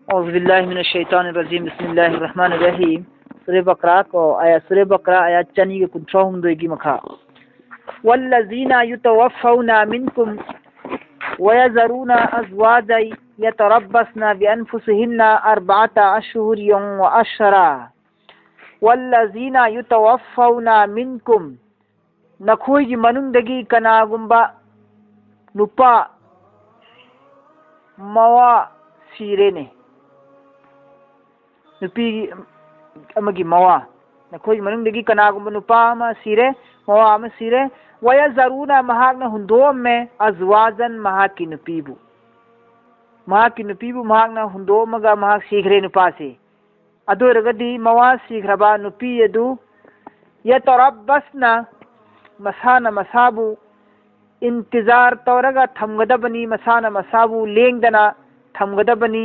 أعوذ بالله من الشيطان الرجيم بسم الله الرحمن الرحيم سورة بقرة को आया سورة بقرة आया चनी के कुंठों दोगी मखा والذين يتوفون منكم ويذرون أزواجا يتربصن بأنفسهن 4 أشهر وعشرا والذين يتوفون منكم نخوي منندگی कनागुंबा नुपा मवा सिरेने नुपी अमगी मवा नखोई मनुंगदगी कनागुंबा नुपा अमा सिरे मवा अमा सिरे वया जरूना महागना हुंदोम में अजवाजन महाकी नुपीबु महागना हुंदोमगा महाग सीखरे नुपा से अदोरगदी मवा सीखरबा नुपी यदु यतरब्बसना मसाना मसाबु इंतजार तौरगा थमगदबनी मसाना मसाबु लेंगदना थमगदबनी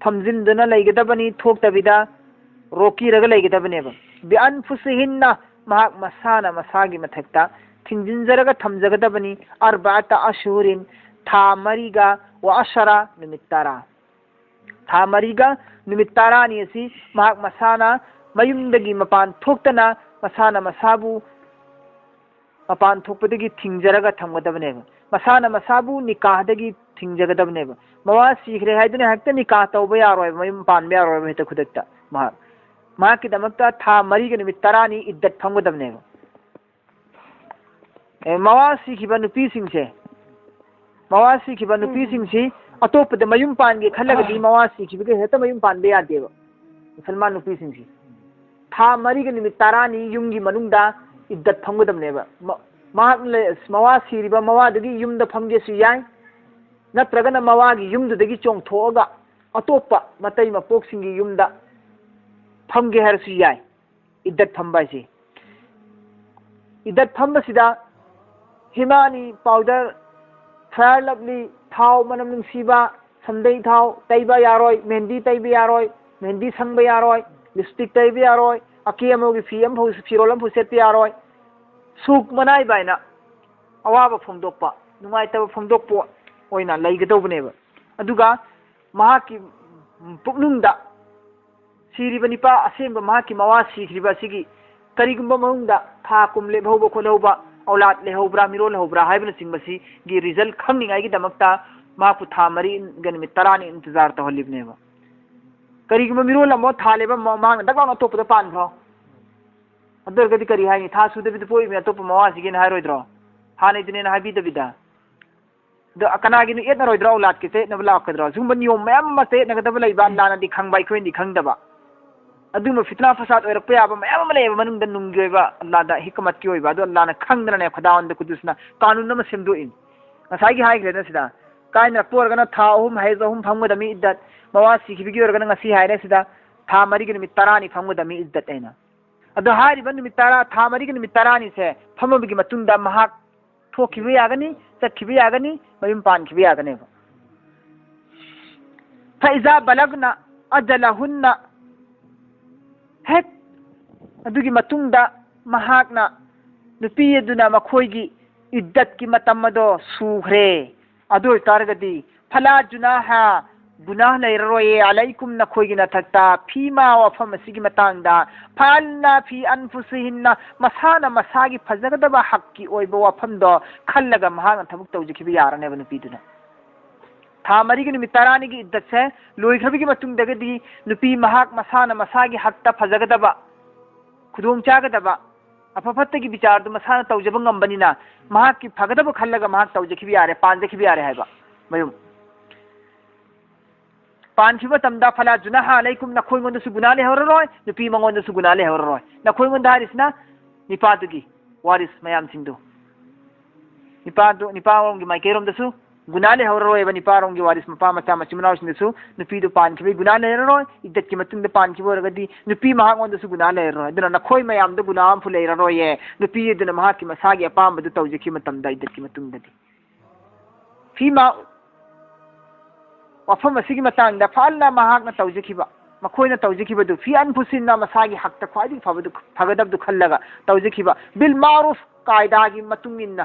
थमजिंदना लैगदबनी थोक्तबिदा रोकी रग लैगदबनेबा बिअनफुसिहिन्ना महाक मसाना मसागी मथक्ता थिंजिंजरगा थमजगदबनी 4 अशहुरिन था मरीगा व अशरा निमित्तारा था मरीगा निमित्तारा नियसी महाक मसाना मयुमदगी मपान थोक्तना मसाना मसाबु मपान थोपदगी थिंजरगा थमगदबनेबा मसाना मसाबु निकाहदगी थिंजगदबनेबा मवा सीखरे हाइदने हक्ता निकाह तौबा यारोय मयुम पानबे यारोय हेता खुदक्ता मा की दमक्ता था मरी के निमित्त तरानी इद्दत फंगदबनेबा मवा सीखिबा नुपी सिंगसे मवा सीखिबा नुपी सिंगसी अतोपद मयुम पानगे खलगदी मवा सीखिबगे हेता मयुम पानबे यादेबा मुसलमान नुपी सिंगसी था मरी के निमित्त तरानी युमगी मनुंगदा इद्दत फंगदबनेबा मवा सीरिबा मवादगी युमदा फंगेसु याय नत्रगना मवागी युमदुदगी चोंगथोगा अतोप्पा मतै मपोक्सिंगी युमदा फंगे हरसु याय इद्दत फंबाइसे इद्दत फंबसिदा हिमानी पाउडर फेयर लवली थाव मनम नुंसीबा संदै थाव तैबा यारोय मेहंदी तैबा यारोय मेहंदी संगबा यारोय लिपस्टिक तैबा यारोय अकेमोगी फियम फौ फिरोलम फौ सेट यारोय सुक मनाय बायना अवाबा फोंदोक्पा नुंगाइतबा फोंदोक्पो ओइना लैगदौबनेबा अदुगा महाकी पुकनुंगदा सिरिबा निपा असेंबा महाकी मवा सिखरिबा सिगी करिगुंबा मनुंगदा था कुम लेबहौबा खोलहौबा औलाद लेहौब्रा मिरोल हौब्रा हाइबना सिंगबसी गी रिजल्ट खंगनिंगाई गी दमक्ता मापु था मरी गनिमि तरानी इंतजार तहलिबनेबा करिगुंबा मिरोल अमो थालेबा मांग दगान अतोपदा पानखो अदरगदी करी हाइनि था सुदबिद पोइ मे अतोप मवा सिगिन हाइरोइद्रो हानै दिनेना हाइबिदबिदा द कनागिनु एदनरोइद्रो औलाद के ते नबला कद्रो जुंबा नियम मयम मते नगदबा लैबा लानादि खंबाई खोइनि खंगदबा अदुम फितना फसाद ओइरक्पा याबा मयम मले मनुंग नुंगी ओइबा अल्लाह हिकमत की ओइबा दो अल्लाह खंगदने खदावन द कुदुसना कानून म सेमदोइन ngसाइगी हाइग्रेना सिदा काइना पोरगना था अहुम हाइज अहुम फंगदमी इद्दत मवा सिखिबिगी ओरगना ngasi हाइने सिदा था मरिग निमित तरानी फंगदमी इद्दत एना अदो हारिबा निमित तरा था मरिग निमित तरानी से फमबिगी मतुंदा महाक थोखिबि यागनी चखिबि यागनी मयुम पानखिबि यागने फइजा बलगना अजलहुन्ना हेक अदुगी मतुंदा महाकना नुपी अदुना मखोइगी इद्दत की मतम अदो सुखरे अदो तारगदी फला जुनाहा गुनाह लैररोये अलैकुम नखोइगी नथक्ता फीमा वफम सिगी मतंगदा फलना फी अनफुसिहिन्ना मसाना मसागी फजगदबा हक्की ओइबो वफमदो खल्लगा महागना थबुक तौजिखिबि यारने नुपीदुना था मरीगी निमित तरानीगी इद्दत से लोइखबिगी मतुंगदगदी नुपी महाक मसाना मसागी हक्ता फजगदबा खुदोंग चागदबा अफफत्तगी विचारदु मसाना तौजबा ngambaniना महाकी फगदबा खल्लगा महाक तौजखिबि यारे पानजखिबि यारे हाइबा मयुम पानखिबा तमदा फला जुनाहा अलैकुम नखोइंगोंदसु गुनाह लेहररोय नुपी मंगोंदसु गुनाह लेहररोय नखोइंगोंदा हारिसना निपादुगी वारिस मयाम सिंदु निपाओंगी माइकेरोमदसु गुनाह लेहररोय बा निपारोंगी वारिस मपा मचा मचिमनावसिंदसु नुपीदु पानखिबि गुनाह लेहररोय इद्दत की मतुंदा पानखिबो रगदी नुपी महागोंदसु गुनाह लेहररोय दुना नखोइ मयामदु गुनाह अम फु लेहररोय नुपी दुना महाकी मसागी अपामदु तौजखि मतमदा इद्दत की मतुंददी फीमा वफम असिगी मतंगदा फालना महाकना तौजखिबा मखोइना तौजखिबदु फी अनफुसिन्ना मसागी हक्ता ख्वाइदि फगदबदु खल्लगा तौजखिबा बिल मारूफ कायदागी मतुंगिन्ना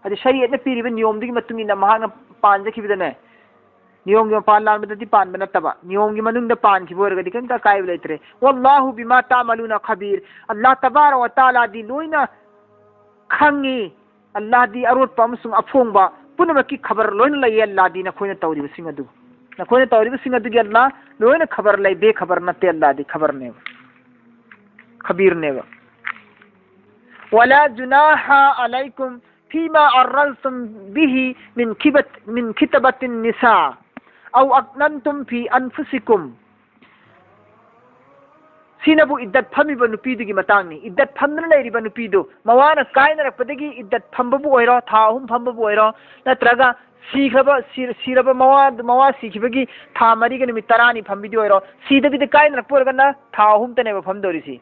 हदि शरीयतना पीरिबा नियमदुगी मतुंगिन्ना महाकना पानजखिबदने नियम की मपान लानबदि पान बनतबा नियम की मनुंग पान की बोरगदि कंता काय लेत्रे वल्लाहु बिमा तामलुना खबीर अल्लाह तबारक व तआला दी लोइना खंगी अल्लाह दी अरोट पमसुंग अफोंबा पुनम की खबर लोइन लय अल्लाह दी नखोइना तौरी सिंग अदु नखोइना तौरी सिंग अदु की अल्लाह लोइना खबर लय बे खबर नते अल्लाह दी खबर ने खबीर ने वला जुनाहा अलैकुम फीमा अर्रल्तुम बिही मिन खितबतिन निसा औ अक्नंतुम फी अनफुसिकुम सिनबु इद्दत फमिबा नुपीदुगी मतांगनी इद्दत फमना लेरिबा नुपीदु मवाना कायनरपदगी इद्दत फमबबु ओइरो था अहुम फमबबु ओइरो नत्रगा सीखब मवा सीखिबगी था मरीग निमित तरानी फमबिदि ओइरो सीदबिद कायनरप ओरगना था अहुम तनेबा फमदोरिसी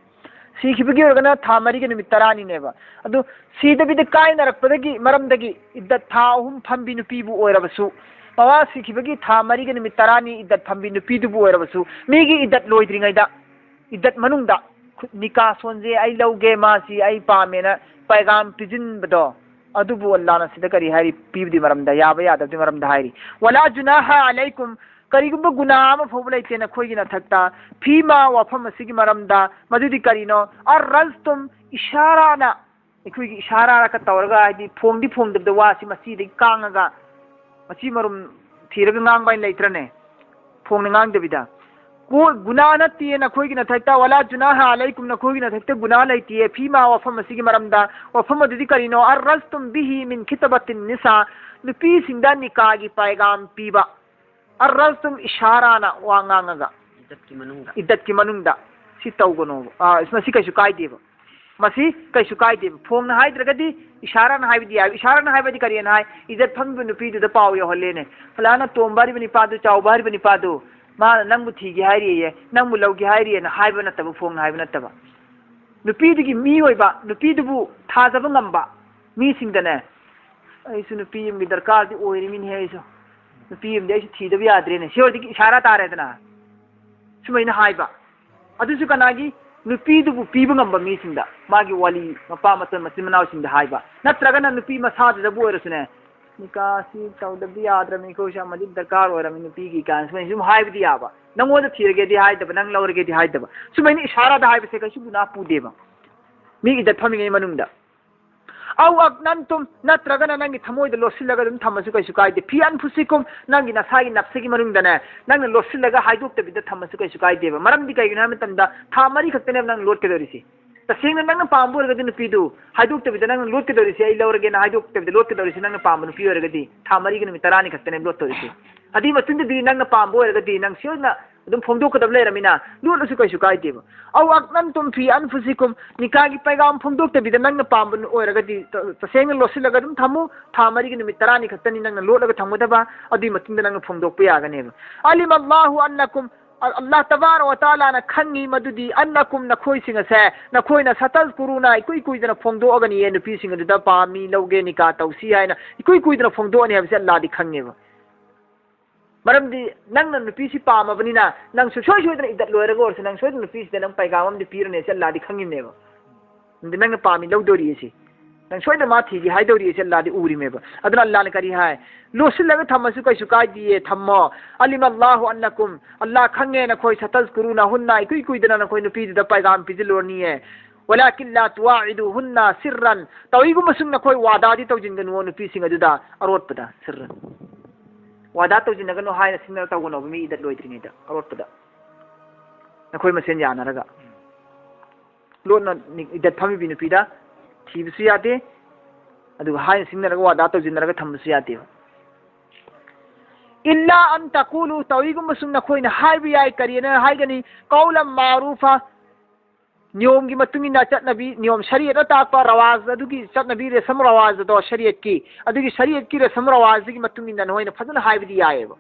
सीखिबगी ओरगना था मरीग निमित तरानी नेबा अदु सीदबिद कायनरपदगी मरमदगी इद्दत था अहुम फमबि नुपीबु ओइरबसु मवा सीखिबगी था मरीग निमित तरानी इद्दत फमबि नुपीदुबु ओइरबसु मीगी इद्दत लोइद्रिङैदा इद्दत मनुंगदा निका सोंजे आई लौगे मासी आई पामेना पैगाम पिजिनबदो अदुबु अल्लाह ना सिदा करी हारी पीबदी मरमदा याबा यादबदी मरमदा हारी वला जुनाहा अलैकुम करीगुब गुनाह अमा फौब लैते नखोइगी नथक्ता फीमा वफम असिगी मरमदा मदुदी करीनो अर्रल्तुम इशाराना इखोइगी इशारा का तौरगा हादी फोंगदी फोंगदबदा वासी मसीदि कांगागा मसी मरुम थीरगा ngang लैत्रने फोंगना ngang को गुनाह नतीये नखोइगी नथक्ता वला जुनाहा अलैकुम नखोइगी नथक्ता गुनाह लैतिये फीमा वफम असिगी मरमदा वफम अदुदी करीनो अर्रल्तुम बिही मिन खितबतिन निसा नुपी सिंदा निकागी पैगाम पीबा अर्रल्तुम इशाराना वांगांगा इद्दत की मनुंगदा सि तौगनो इसमसी कैसु कायदेबा मसी कैसु कायदेबा फोंगना हाइद्रगदी इशाराना हाइबदी या इशाराना हाइबदी करियन हाय इज्जत फंगबु नुपीदुदा पाव योहलेने फलाना तोंबारी बनि पादु चावबारी बनि पादु मा नंगबु थीगी हाइरिये नंगबु लौगी हाइरिये ना हाइबा नतबा फोंगना हाइबा नतबा नुपीदुगी मी ओइबा नुपीदुबु थाजबा ngamba मी सिंगदने ऐसु नुपी यमगी दरकार दि ओइरिमिन हे ऐसु नुपी यमदे ऐसु थीदबा याद्रेने सियोरदि इशारा तारेदना सुमैना हाइबा अदुसु कनागी नुपीदुबु पीबा ngamba मी सिंगदा मागी वाली मपा मतन मचिन मनाव सिंगदा हाइबा नत्रगना नुपी मसादबु ओइरसुने निकासी तौदबी याद्रमी को शामदि दरकार ओरमी नुपीगी कान सुमै सुम हाइबदि याबा नंगोद थीरगेदि हाइदबा नंग लौरगेदि हाइदबा सुमैनि इशारा दा हाइबसे कैसु गुना पुदेबा मी इदत फमिगे मनुंगदा औ अक्नंतुम नत्रगना नंगी थमोइद लोसिलगा दम थमसु कैसु काइदे फी अनफुसिकुम नंगी नसागी नफ्सगी मनुंगदने नंग लोसिलगा हाइदोक्तबिद थमसु कैसु काइदेबा मरमदि कैगिना मतंदा था मरी खक्तने नंग लोटकेदोरिसि तसेंग नंग पांबो ओरगदि नुपीदु हाइदोक्तबिद नंग लोटकेदोरिसि आई लौरगे ना हाइदोक्तबिद लोटकेदोरिसि नंग पांबो नुपी ओरगदि था मरी गनि तरानी खक्तने लोटोरिसि अदि मतुंदि नंग पांबो ओरगदि नंग सियोना अदुम फोंदोकदब लेरमिना लोटलसु कैसु काइदेबा औ अक्नंतुम फी अनफुसिकुम निकागी पैगाम फोंदोक्तबिद नंग पांबो ओरगदि तसेंग लोसिलगा दम थमु था मरी गनि तरानी खक्तनि नंग लोटलगा थमगदबा अदि मतुंदि नंग फोंदोकपा यागनेबा अलिम अल्लाहु अन्नकुम अल्लाह तबारक व तआला ना खंगी मदुदी अन्नकुम नखोइ सिंगसे नखोइना सतज कुरुना इकुइ कुइदना फोंदोअगनि ये नुपी सिंगदुदा पामी लौगे निका तौसी हाइना इकुइ कुइदना फोंदोअनि हाबसे अल्लाह दि खंगेबा मरमदि नंग नुपी सि पामबनिना नंग सोय सोयदना इद्दत लोयरगा ओरसे नंग सोयदना नुपी सि नंग पैगाम अमदि पीरने से अल्लाह दि खंगिनेबा नंग पामी लौदोरियसि नंग सोयदना मा थीगी हाइदोरियसि अल्लाह दि उरिमेबा अदना अल्लाह ने करी हाय लोसिलगा थमसु कैसु काइदिये थम्मो अलिम अल्लाहु अन्नकुम अल्लाह खंगे नखोइ सतजकुरुना हुन्ना इकुइ कुइदना नखोइ नुपीदुदा पैगाम पिजिलोरनिये वलाकिन ला तुवाइदुहुन्ना सिर्रन तौइगु मसुंग नखोइ वादादि तौजिनगनु नुपी सिंग अदुदा अरोटपदा सिर्रन वादा तौजिनगनु हायना सिंगना तौगनो मी इदत लोइद्रिङैदा अरोटपदा नखोइ मसेन यानरगा लोना इदत फमिबि नुपीदा थीबसु यादे अदुगा हायना सिंगनरगा वादा तौजिनरगा थम्बसु यादे इल्ला अन तकुलु तौइगुम सुंग नखोइना हाइबि याय करियना हाइगनी कौलम मारूफा नियम की मतुंगिना चटनबी नियम शरीयत ताकपा रवाज अदुगी चटनबी रेसम रवाज दो शरीयत की रेसम रवाज की मतुंगिना नहोइना फजन हाइबि यायबा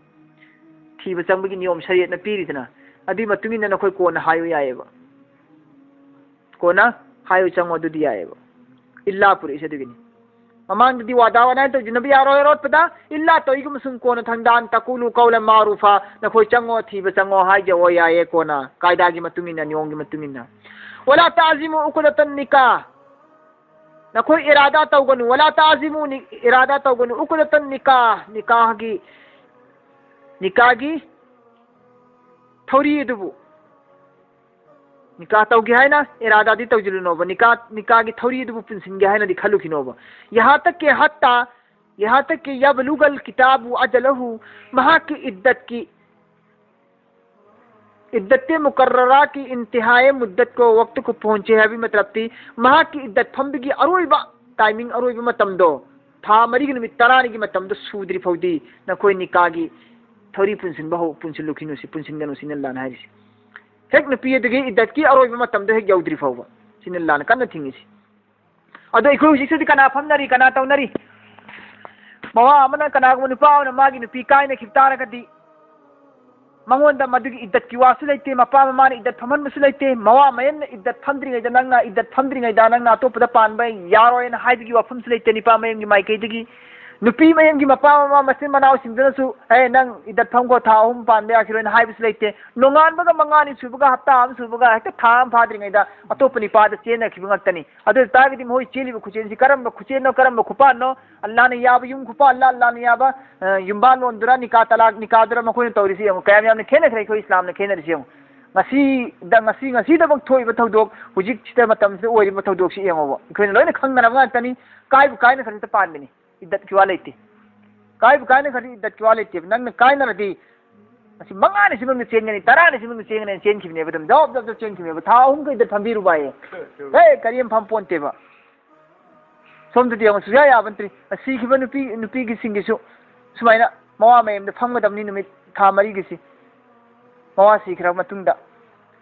थीब चंबगी नियम शरीयत न पीरिदना अदि मतुंगिना नखोइ कोना हायो यायबा कोना हायो चंगो अदुदी यायबा इल्ला पुरिस अदुगिनी ममांग दी वादावना तो जिनबी यारो रोट पदा इल्ला तोइगुम सुं कोना थंगदान तकुलु कौला मारूफा नखोइ चंगो थीब चंगो हाइजे ओ याये कोना कायदा की मतुंगिना नियम की मतुंगिना वला ताजिमु उकुदतन निकाह नखोइ इरादा तौगनु वला ताजिमु इरादा तौगनु उकुदतन निकाह निकाह की निकागी थौरी दुबु निका तौगे है इरादा दी तौजिलुनोब निका की थौरी दुबु पुनसिनगे है खलुखिनोब यहाँ तक के यबलुगल किताबु अजलहु महा की इद्दत मुकर्ररा की इंतहाए मुद्दत को वक्त को पहुंचे है भी मतलब थी महा की इद्दत फंबगी अरोइबा टाइमिंग अरोइबा मतमदो था मरी निमित तरानी की मतमदो सूद्री फौदी नकोई निकागी थौरी पुनसिन बहु पुनसिलुखिनुसी पुनसिनगनुसी नल्लान हारिसी हेक नुपी दगी इद्दत की अरोइबा मतमदो हेक यौद्री फौबा सिनल्लान कन्न थिंगिसी अदो इखु हुजिसुदी कना फमनरी कना तौनरी मवा अमना कना नुपा मागी नुपी कायना खिप्तारगदी मंगोंदा मदुगी इद्दत की वासु लेते मपा ममाने इद्दत फमन मसु लेते मवा मयन इद्दत फमद्रिङैदा नंगना इद्दत फमद्रिङैदा नंगना अतोपदा पानबा यारोयना हाइबगी वाफमसु लेते निपा मयंगी माइकैदगी नुपी मयंगी मपा ममा मसिन मनाव सिंगदनसु ए नंग इद्दत फमगो था अहुम पानबा याखिरोयना हाइबसु लेते नोंगानबगा मंगानी सुबगा हप्ता आम सुबगा हेक्ता थाम फाद्रिङैदा अतोप निपादा चेनखिबा ngakतनी अदु तागदी मोहि चेलिबा खुचेनसि करम खुचेनो करम खुपानो अल्लाह ने याब युम खुपा अल्लाह ने याब युम्बा लोंदुरा निका तलाक निकादुरा मखोइन तौरिसि यम कयाम यामने खेनखरे खो इस्लाम ने खेनरिसि यम ngasi da bak thoiba thodok hujik chita matam se oiri ba thodok si yamabo khoin loina khangna ba ngaktani kai bu kai na khari ta panbini iddat ki walaiti kai bu kai na khari iddat ki walaiti nang kai na radi asi mangani simung chengani tarani simung chengani chenkhibne badam job chenkhibne ba tha hum ko iddat thambiru bae hey kariyam pham ponte ba somdu diang suya ya bantri asi khiba nupi gi singisu sumaina mawa mayem da phamgadamni numit tha mari gi si mawa sikhra matungda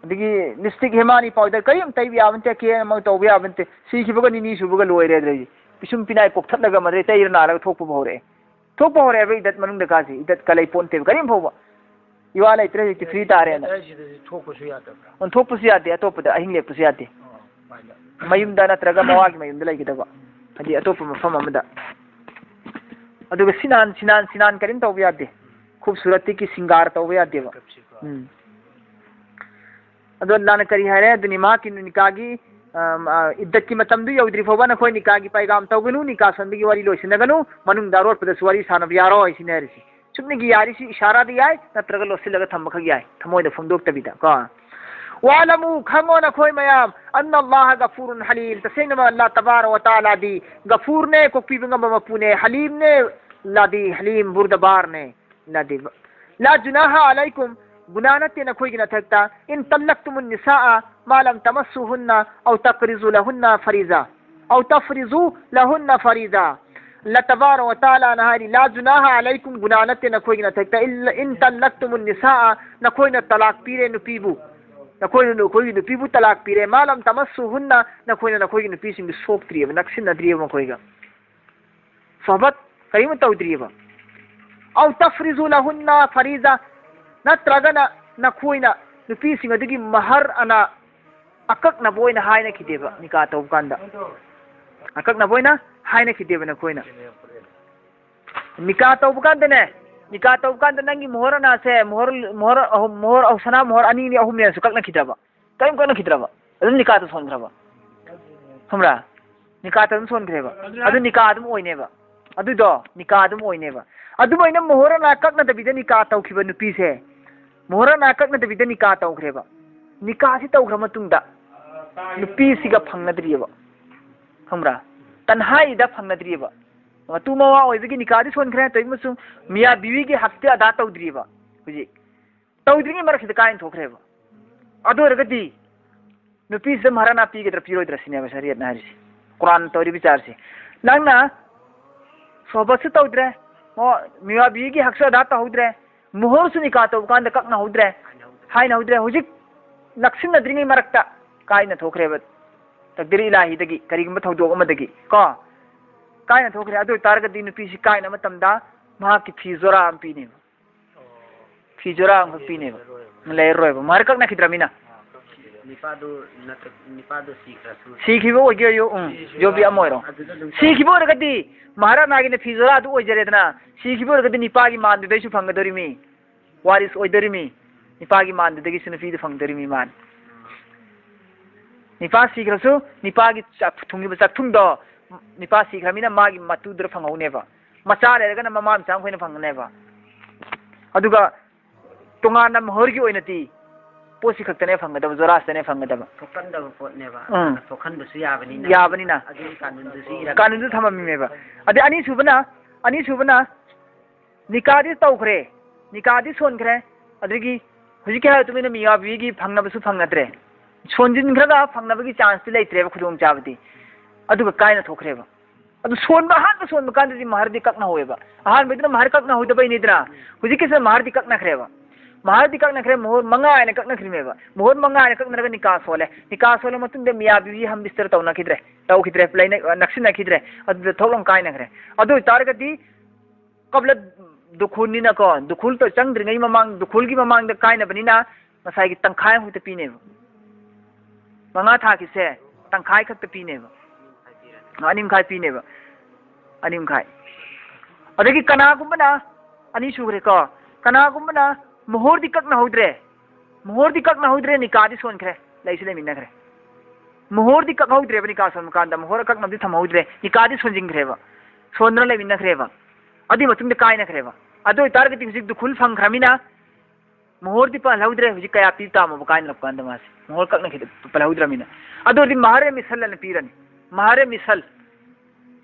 adigi lipstick hemani powder kayam taibi avante ke ma tawbi avante sikhibaga ni subaga loire dai pisum pinai pokthatlaga madre tayir nalaga thokpa hore be idat manung da kasi idat kalai ponte kayam phoba iwala itre ti free tare na thokpa su yata on thokpa su yate atopada ahing leppa su yate mayum da natraga mawagi mayum da laigidaba hadi atopa mafam amada aduga sinan karin tawbi yate खूबसूरती की सिंगार तो वे देव अदो अल्लाह ने करी है दुनिया की निकागी इद्दत की मतमदु यौद्री फोबा नखोय निकागी पैगाम तौगनु निका संबगी वारी लोसिनगनु मनुंग दारोर पदस वारी सानब यारो इसिनेरिसी चुपनेगी यारिसी इशारा दियाय नत्रग लोसिलगा थमखग याय थमोयदा फंदोक तबिदा का वालमु खंगो नखोय मयाम अन्न अल्लाह गफूरुन हलीम तसेंगमा अल्लाह तबारक व तआला दी गफूर ने कोक्पीबंगा मपुने हलीम ने लादी हलीम बुरदबार ने ला जुनाहा अलैकुम गुनानते नखोयगी नथक्ता इन तल्लक्तुमुन निसाअ मा लम तमस्सुहुन्ना औ तफरिजु लहुन्ना फरीजा ला तबारक व तआला नहारी ला जुनाहा अलैकुम गुनानते नखोयगी नथक्ता इन तल्लक्तुमुन निसाअ नखोयना तलाक पीरे नुपीबु नखोयगी नुपीबु तलाक पीरे मा लम तमस्सुहुन्ना नखोयगी नुपीसिंग सोक्त्रियब नक्सिनद्रियब मखोयगा सोहबत करीम तौद्रियब औ तफरिजु लहुन्ना फरीजा नत्रगना नखोयना नुपीसिंग अदगी महर अना अककना बोयना हायना खिदेबा निका तौब कांदा अककना बोयना हायना खिदेबा नखोयना निका तौब कांदा नंगी मोहर ना से मोहर औसना मोहर अनि नि अहुम ने सुककना खिदाबा टाइम कना खिद्राबा अदु निका त सोनग्राबा हमरा निका त सोनग्रेबा अदु निका अदुम ओइनेबा अदुदो निका अदुम ओइनेबा अदुमैना मोहर ना ककना दबिदा निका तौखिबा नुपी से मोहर ना ककना दबिदा निका तौखरेबा निका सि तौखरा मतुंगदा नुपी सिगा फंगनद्रियबा हमरा तन्हाईदा फंगनद्रियबा मतु मवा ओइबगी निका दि सोनखरे तोइमसु मिया बीवी के हक्ते अदा तौद्रियबा हुजि तौद्रिंगी मरखिदा काइन थोखरेबा अदोरगदी नुपी से महर ना पीगेद्र पिरोइद्रसिनेबा शरीयत ना हरिसि कुरान तौरि विचारसि नंगना सोबसु तौद्रे मिया बीवी की हक्स अदा तौद्रे मोहर सु निका तौबकांद ककना होद्रे हायना होद्रे हुजिक नक्सिनद्रिंगी मरक्ता कायना थोखरेबा तकदीर इलाहीदगी करिगुंबा थौदोक अमदगी को कायना थोखरे अदु तारगदी नुपीसि कायना मतमदा महाकी फीजोरा अम पीनेबा फीजोरा अम पीनेबा लेरोयबा मारककना खिद्रमिना निपादो सीखिबो ओगेयो जो भी अमोयरो सीखिबो रगदी महारानागी ने फीजोरा दु ओजरेदना सीखिबो रगदी निपागी मानददैसु फंगदोरिमी वारिस ओइदोरिमी निपागी मानददगी सुनफीद फंगदोरिमी मान निपा सीखरसु निपागी थुंगी बचथुंदो निपा सीखरमिना मागी मतुद्र फंगौनेबा मचा लेरगना ममा मचाम खोइना फंगनेबा अदुगा तोंगाना महरगी ओइनती पोसी खक्तने फंगदब जोरासने फंगदब थोकंदब पोटनेबा थोकंदसु याबनिना अदु कानूनदसु कानूनदु थममीमेबा अदे अनी सुबना निकादी तौखरे निकादी सोनखरे अदगी हुजिके हा तुमिना मिया बिगी फंगनबसु फंगनद्रे सोनजिनखरगा फंगनबगी चांस ति लेत्रेबा खुदोंग चाबदी अदुगा कायना थोखरेबा अदु सोनबा हान सोनबा कांदि महरदी ककना होएबा हान बेदना महर ककना होदबा निद्रा हुजिके से महरदी ककना खरेबा महरदी ककना खरे मोहर मंगा आयना ककना खरिमेबा मोहर मंगा आयना ककना निकास होले मतुंग मिया बिबी हम बिस्तर तौना खिद्रे तौ खिद्रे प्लेन नक्सिना खिद्रे अदु थोलंग कायना खरे अदु तारगदी कबल दुखुलनिना को दुखुल तो चंद्रिंगै ममांग दुखुल की ममांग द कायना बनिना मसाई की तंखाय हुते पीनेबा मंगा था किसे तंखाय खत पीनेबा अनिम खाय पीनेबा अनिम खाय अदगी कनागुमना अनि सुग्रे को कनागुमना मोहरदी ककना होद्रे निकादी सोनखरे लैसले मिनखरे मोहरदी कक होद्रे बनि का सोन कांदा मोहर कक नबदि थम होद्रे निकादी सोनजिंखरेबा सोनरा ले मिनखरेबा अदि मतुंग दे कायना खरेबा अदो तारगति हुजिक दुखुल फंखरमिना मोहरदी पा लौद्रे हुजिक कया पीता म कायना लपकांदा मास मोहर ककना खिद पा लौद्रमिना अदो दि महारे मिसल न पीरनी महारे मिसल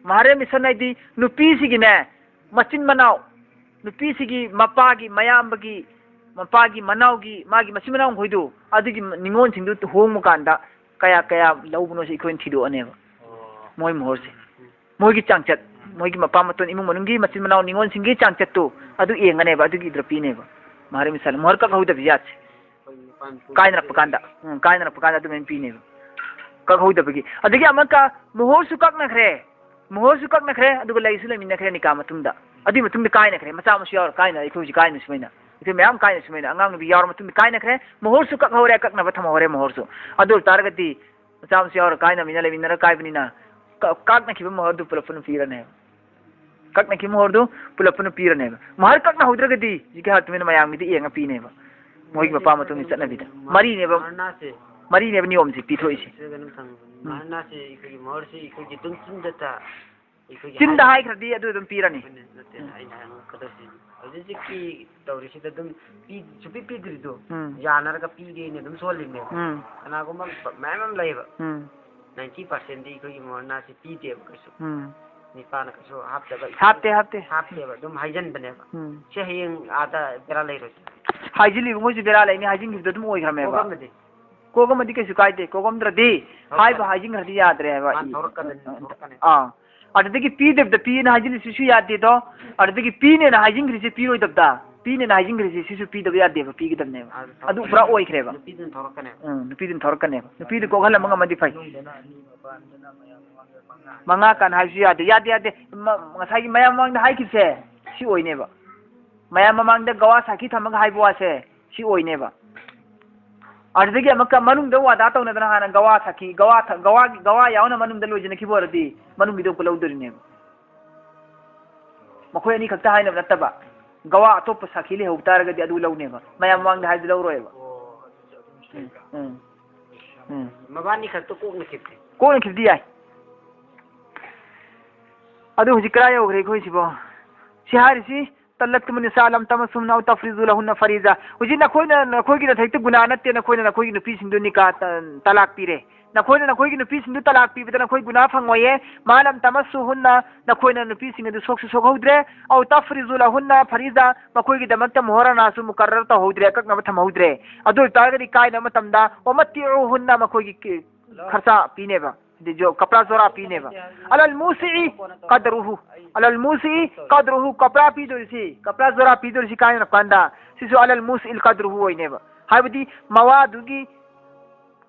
नाइदी नुपी सिगिने मचिन मनाव नुपी सिगी मपागी मयामबगी मपागी मनावगी मागी मचिन मनाव होइदो अदुगी निंगोन सिंदु होंग मुकांदा कया लौबनो से इखोइन थिदो अनेबा मोय मोहर से मोगी चांगचत मोगी मपा मतोन इमु मनुंगी मचिन मनाव निंगोन सिंगी चांगचत तो अदु एंगनेबा अदुगी द्रपीनेबा महारे मिसल मोहर का होइदा बियाच कायना पकांदा अदु मेन पीनेबा कक होइदबगी अदुगी अमका मोहर सुकक नखरे अदुगा लैसु लेमिनखरे निका मतुंदा अदि मतुंदा कायना खरे मचा मसु यावर कायना इखोजि कायना सुमैना इथे मैम कायना सुमैना अंगांग बि यावर मतुंदा कायना खरे मोहर सु कक हौरे कक नबा थम हौरे मोहर सु अदु तारगति मचा मसु यावर कायना मिना लेमिनरा कायबनिना कक नखिबा मोहर दु पुलपन पीरने कक नखि मोहर दु पुलपन पीरने मोहर कक न हौद्रगति जिके हातमिना मयाम मिदि एंगा पीनेबा मोइग मपा मतुंग चटनाबिदा मरी नेबा नियम से पीथोइसे महना से इखोगी मोहर से इखोगी दुम चिंदता चिंदा हाई खरदी अदु दुम पीरनी कदसी अजि की तौरिसि दम पी सुपी पीद्रिदो यानरगा पीगे ने दम सोलिने अनागुम मैम लेबा 90% दी इखोगी मोहना से पीदे कसु निपान कसु हापते दम हाइजन बनेबा से हयें आदा बेरा लेरो हाइजिली मोजि बेरा लेनि हाइजिन गिद दम ओइ खरमेबा कोगमदि कैसु कायदे कोगमद्रदि हाइबा हाइजिन हरदि याद्रे बा अदगी पीदेबद पीने हाइजिन सिसु यादे दो अदगी पीने ना हाइजिन ग्रिसे पीरोय दबदा पीने ना हाइजिन ग्रिसे सिसु पीदब यादे बा पीगदबने अदु पुरा ओइखरेबा नुपीदिन थोरकने नुपीदि कोगहल मंगा मदि फै मंगा कान हाइसु यादे ngасai mayam mang da haikise si oineba mayam mang da gawa saki thamang haibwa se si oineba अदगी अमका मनुंग द वादा तौना दना हाना गवा सखी गवा यावना मनुंग द लोजन की बोरदी मनुंग गिदो को लौदरिने मखोय अनि खक्ता हाइना नतबा गवा अतोप सखी ले होतारगदी अदु लौनेबा मयाम वांग हाइज लौरोयबा मबानी खक्तो कोन खिबदी याय अदु हुजि करा योगरे खोय सिबो सिहारिसी तलक्तम निसालम तमसुम नाउ तफरीजु लहुन फरीजा हुजि नखोयगी नथैत गुना नत्ते नखोयगी नुपी सिंदु निका तलाक पीरे नखोयगी नुपी सिंदु तलाक पीबदा नखोय गुना फंगोये मालम तमसुहुन नखोयना नुपी सिंदु सोक्सु सोखौद्रे औ तफरीजु लहुन फरीजा मखोयगी दमक्ता मोहरनासु मुकर्रर तहौद्रे ककनब थमौद्रे अदु तागरी कायना मतमदा ओमतिउहुन मखोयगी खर्चा पीनेबा जो कपड़ा जोरा पीनेबा अलल मुसी कदरुहु कपड़ा जोरा पीदोसी कायना कांदा सिसु अलल मुसिल कदरुहु ओइनेबा हाइबदी मवादुगी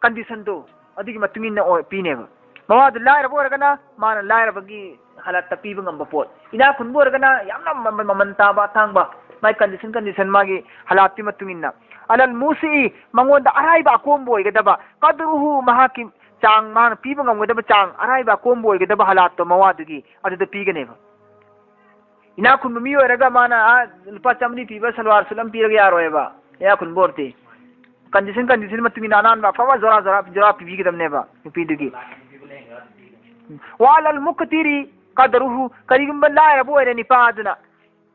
कंडीशन दो अदिगी मतुमिन पीनेबा मवादु लायरबो ओरगना मान लायरबगी हालत पीब ngamba पोट इना खुनबो ओरगना यामना ममन ताबा थांगबा माय कंडीशन मागी हालात मतुमिन अलल मुसी मंगोंदा अराइबा कोम्बो ओइगदबा कदरुहु महाकी चांग मान पीब ngamgदबा चांग अराइबा कोम्बो ओइगदबा हालात तो मवादुगी अदु पीगनेबा इना खुन मी ओरगा माना लुपा चमनी पीबा सलवार सुलम पीरगे यारोयबा या खुन बोरते कंडीशन मतुमी नानान बा फवा जोरा पीगदमनेबा पीदुगी वालल मुक्तिरी कदरुहु करिगुंबा लायरबो ओरे निपादुना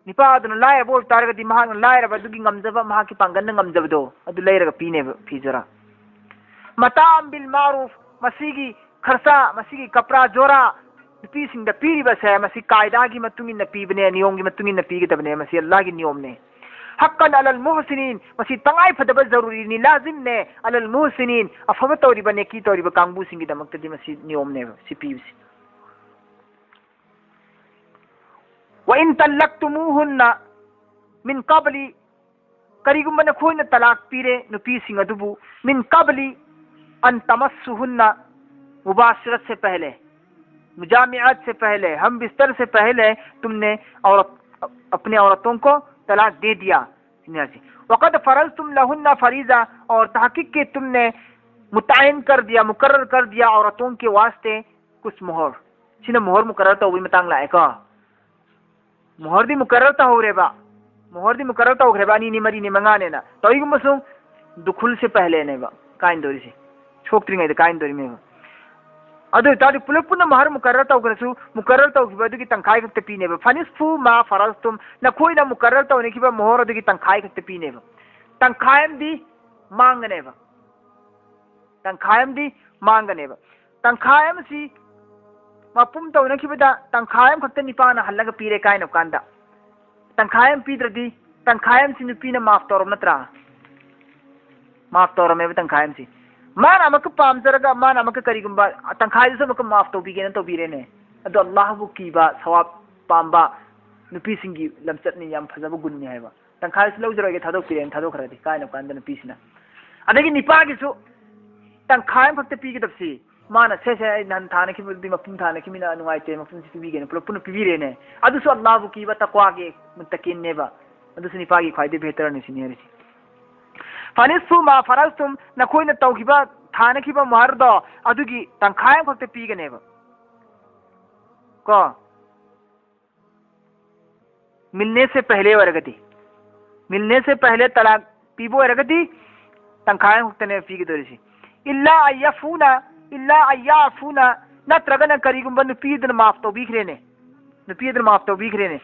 ꯅꯤꯄꯥꯗꯨꯅ ꯂꯥꯏꯔꯕ ꯑꯣꯏꯕ ꯇꯥꯔꯒꯗꯤ ꯃꯍꯥꯛꯅ ꯂꯥꯏꯔꯕ ꯑꯗꯨꯒꯤ ꯉꯝꯖꯕ ꯃꯍꯥꯛꯀꯤ ꯄꯥꯡꯒꯜꯅ ꯉꯝꯖꯕꯗꯣ ꯑꯗꯨ ꯂꯩꯔꯒ ꯄꯤꯅꯦꯕ ꯐꯤꯖꯔꯥ ꯃꯇꯥꯝ ꯕꯤꯜ ꯃꯥꯔꯨꯐ ꯃꯁꯤꯒꯤ ꯈꯔꯁꯥ ꯃꯁꯤꯒꯤ ꯀꯄ꯭ꯔꯥ ꯖꯣꯔꯥ ꯅꯨꯄꯤꯁꯤꯡꯗ ꯄꯤꯔꯤꯕꯁꯦ ꯃꯁꯤ ꯀꯥꯏꯗꯥꯒꯤ ꯃꯇꯨꯡ ꯏꯟꯅ ꯄꯤꯕꯅꯦ ꯅꯤꯌꯣꯝꯒꯤ ꯃꯇꯨꯡ ꯏꯟꯅ ꯄꯤꯒꯗꯕꯅꯦ ꯃꯁꯤ ꯑल्लाहꯒꯤ ꯅꯤꯌꯣꯝꯅꯦ हक्कन अलल मुहसिनीन मसी तंगाई फदब जरूरी नि लाजिम ने अलल मुहसिनीन अफब तौरिबा नेकी तौरिबा कांगबू सिंगी दमक्तदी मसी नियम ने सिपीसी व इन तल्लक्तुमुहुन्ना मिन कबली करिगुम न खोइन तलाक पीरे नुपी सिंग अदुबु मिन कबली अन तमस्सुहुन्ना मुबाशरत से पहले मुजामिअत से पहले हम बिस्तर से पहले तुमने औरत अपने औरतों को तलाक दे दिया वक़द फरज़तुम लहुन्ना फरीज़ा और तहक़ीक़ के तुमने मुतयन कर दिया मुकर्रर कर दिया औरतों के वास्ते कुछ मोहर सिना मोहर मुकर्रर तो वही मतंग लाएगा मोहर दी मुकर्रर तो हो रेबा मोहर दी मुकर्रर तो हो रेबा नी मरी नी मंगाने ना तो ही मसुम दुखुल से पहले ने बा काइन दोरी से छोकरी गई काइन दोरी में अदु तादि पुलप पुनः महर मुकर्रर तौग्रसु मुकर्रर तौगिबा अदुगी तंखाई खक्ते पीनेबा फनिस्फु मा फरजतुम नखोइना मुकर्रर तौने किबा मोहर अदुगी तंखाई खक्ते पीनेबा तंखायम दी मांगनेबा तंखायम दी मांगनेबा तंखायम सी मपुम तौने किबदा तंखायम खक्ते निपाना हल्लगा पीरे काइनो कांदा तंखायम पीद्रदी तंखायम सी नुपीना माफ तौरम नत्रा माफ तौरमेबा तंखायम सी मान अमक पामजरगा मान अमक करिगुंबा तंखाई से मक माफ तौबीगेन तौबीरेने अदो अल्लाह बु कीबा सवाब पांबा नुपी सिंगी लमचतनी याम फजब गुन्नी हैबा तंखाई से लौजरगे थादो पीरेन थादो खरदि कायनो कांदन नुपीसिना अदगी निपागिसु तंखाई फक्त पीगदबसी मान से नन थाने की बुद्धि मपुम थाने की मिना अनुवाइते मपुम से पीगेन पुन पीबीरेने अदुसु अल्लाह बु कीबा तकवागे मुत्तकिननेबा अदुसु निपागी खाइदे बेहतर निसिनेरसी फनिस्फु मा फरजतुम नखोइना तौखिबा थानखिबा महरदो अदुगी तंखाय फक्त पीगनेबा को मिलने से पहले वरगति मिलने से पहले तलाक पीबो वरगति तंखाय फक्त ने पीगदोरिसी इल्ला अय्याफुना नत्रगना करिगुंबा नुपीदन माफ तौबीखरेने नुपीदन माफ तौबीखरेने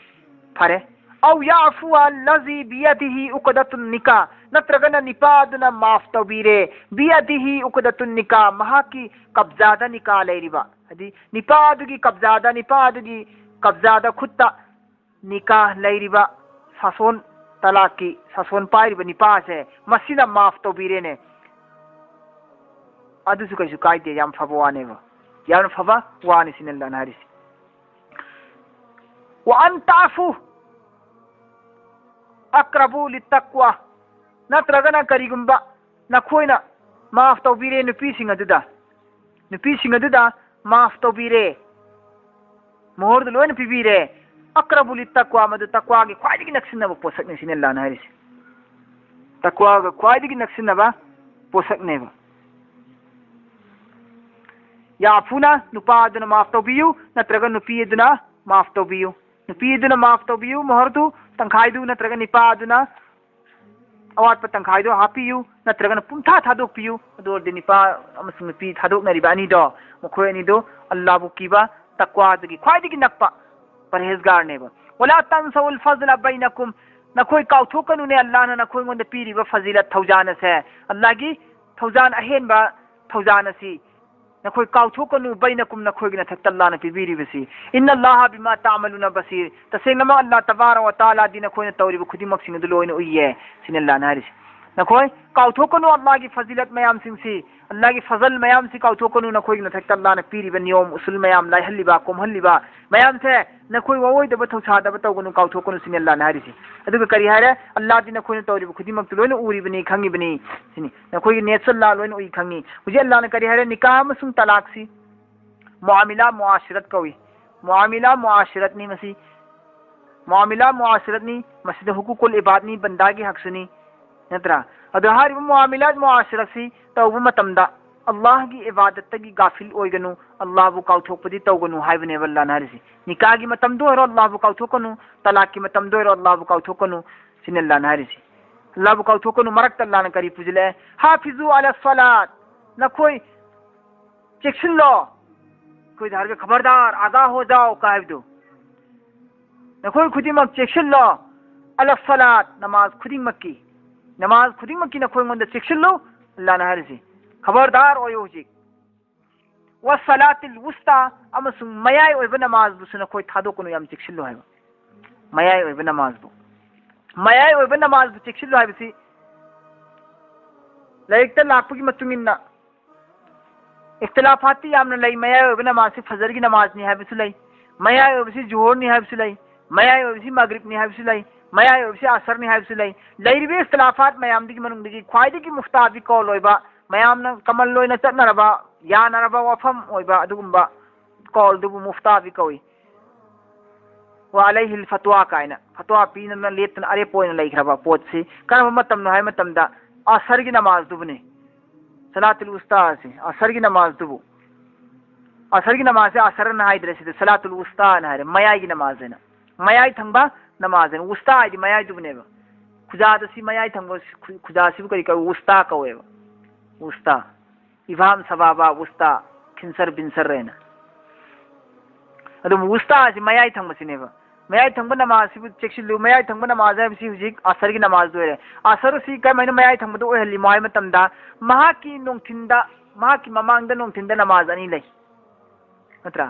फरे औ याफु अल्लज़ी बियदिही उक़दतुन निकाह नत्रगना निपादना माफ तौबीरे बियदिही उक़दतुन निकाह महाकी कब्जादा निकाह लेरिबा हदी निपादुगी कब्जादा खुत्ता निकाह लेरिबा सासोन तलाकी सासोन पाइरिबा निपाह से मसिना माफ तौबीरे ने अदुसु कैसु कायदे याम फबा वानेबा याम फबा वानि सिनल्लाह नारिसी व अंताफु अक्रबु लितक्वा नत्रगना करिगुंबा नखोइना माफ तौबीरे नुपीसिंग अदुदा माफ तौबीरे मोहर लोइन पीबीरे अक्रबु लितक्वा मदु तक्वा के ख्वाइदगी नक्सिनबा पोसकने सिनल्लाह नारिसी तक्वा के ख्वाइदगी नक्सिनबा पोसकनेबा याफुना नुपादना माफ तौबियु नत्रगन नुपीदना माफ तौबियु नुपीदना माफ तौबियु मोहरदु तंखाइदु नत्रगन निपादना अवाट तंखाइदु हापियु नत्रगन पुंथा थादोकपियु अदोरदि निपा अमसुंग नुपी थादोकनरिबा अनिदो मखोय अनिदो अल्लाहबु कीबा तक्वादगी ख्वाइदगी नक्पा परहेजगारनेबा वला तंसउल फज़ल बैनकुम नखोय काउथोकनुने अल्लाहना नखोय गोंद पीरिबा फजीलत थौजानसे अल्लाहगी थौजान अहेनबा थौजानसी नखोय काउथोकनु बैनकुम नखोयगी नथक अल्लाहना पीबीरिबसी इन्न अल्लाह बिमा तामलुना बसीर तसेंगमा अल्लाह तबारक व तआला दि नखोयना तौरिबा खुदिमक सिंग दु लोयना उइये सिनल्लाह नारिस नखोय काउथोकनु अल्लाहगी फजीलत मयाम सिंगसी अल्लाहगी फजल मयाम सि काउथोकनु नखोयगी नथक अल्लाहना पीरिबा नियम उसूल मयाम लाइहल्लिबा कोमहल्लिबा मयाम से नखोय ववोयदबा थौसादबा तौगनु काउथोकनु सिनल्लाह नारिस अदुगा करी हारे अल्लाह दि नखोयना तौरिबा खुदिमक दु लोयना उरिबनी खंगिबनी सिनि नखोयगी नेचर ला लोयना उइ खंगी हुजे अल्लाह ने करी हारे निकाह अमसुंग तलाक सी मुआमिला मुआशिरत कवी मुआमिला मुआशिरत नी मसी मुआमिला मुआशिरत नी मसीद हुकूकुल इबाद नी बंदागी हकसनी नत्रा अदु हारिबा मुआमिलात मुआशिरत सी तौबा मतमदा अल्लाह की इबादत की गाफिल ओइगनु अल्लाह बु काउथोकपदि तौगनु हाइबने अल्लाह नारिसी निकाह की मतम दो अल्लाह बु काउथोकनु तलाक की मतम दो अल्लाह बु काउथोकनु सिन अल्लाह नारिसी अल्लाह बु काउथोकनु मरक अल्लाह ने करी पुजले हाफिजु अला सलात न कोई चेक्शन लो कोई धार के खबरदार आगाह हो जाओ काहिब दो नखोई खुदिमक चेक्सिल्लो अला सलात नमाज खुदिमकी नखोई मोंद चेक्सिल्लो अल्लाह ना हारिसी खबरदार ओयो हुजिक वा सलातिल वुस्ता अमसुंग मयाय ओइबा नमाज बुसु नखोई थादोकुनु याम चेक्सिल्लो हाइबा मयाय ओइबा नमाज बु चेक्सिल्लो हाइबसी लाइकता लाखपुगी मतुंगिन्ना इख्तिलाफाती यामना लई मयाय ओइबा नमाज से फजर की नमाज नि हाइबसु लई मयाय ओइबसी जोहर नि हाइबसु लई मयाय ओइबसी मगरिब नि हाइबसु लई मयाय ओइबसी असर नि हाइबसु लई लैरिबे इख्तिलाफात मयामदिगी मनुंगदिगी ख्वाइदिगी मुफ्ताबी कौल ओइबा मयामना कमल लोइना चटनरबा यानरबा वफम ओइबा अदुगुंबा कौल दुबु मुफ्ताबी कौई वा अलैहिल फतवा कायना फतवा पीना लेतना अरे पोइना लैखरबा पोतसी करम मतम न हाय मतमदा असर की नमाज दुबने सलातुल वुस्ता से असर की नमाज दुबु असर की नमाज से असर न हाय द्रेसे सलातुल वुस्ता न हाय मयाई की नमाज है ना मयाई थंबा नमाज है वुस्ता है मयाई दुबनेबा खुजादसी मयाई थंबो खुजासी करी का वुस्ता कवेबा वुस्ता इभाम सबाबा वुस्ता खिंसर बिनसर रहना अदुम वुस्ता से मयाई थंबसिनेबा मयाई थंब नमाज से चेक्सिलु मयाई थंब नमाज है बिसी हुजिक असर की नमाज दोरे असर सी कै मैंने मयाई थंब दो ओहली माय मतमदा महा की नोंथिंदा महा की ममांगदा नोंथिंदा नमाज अनि लै नत्रा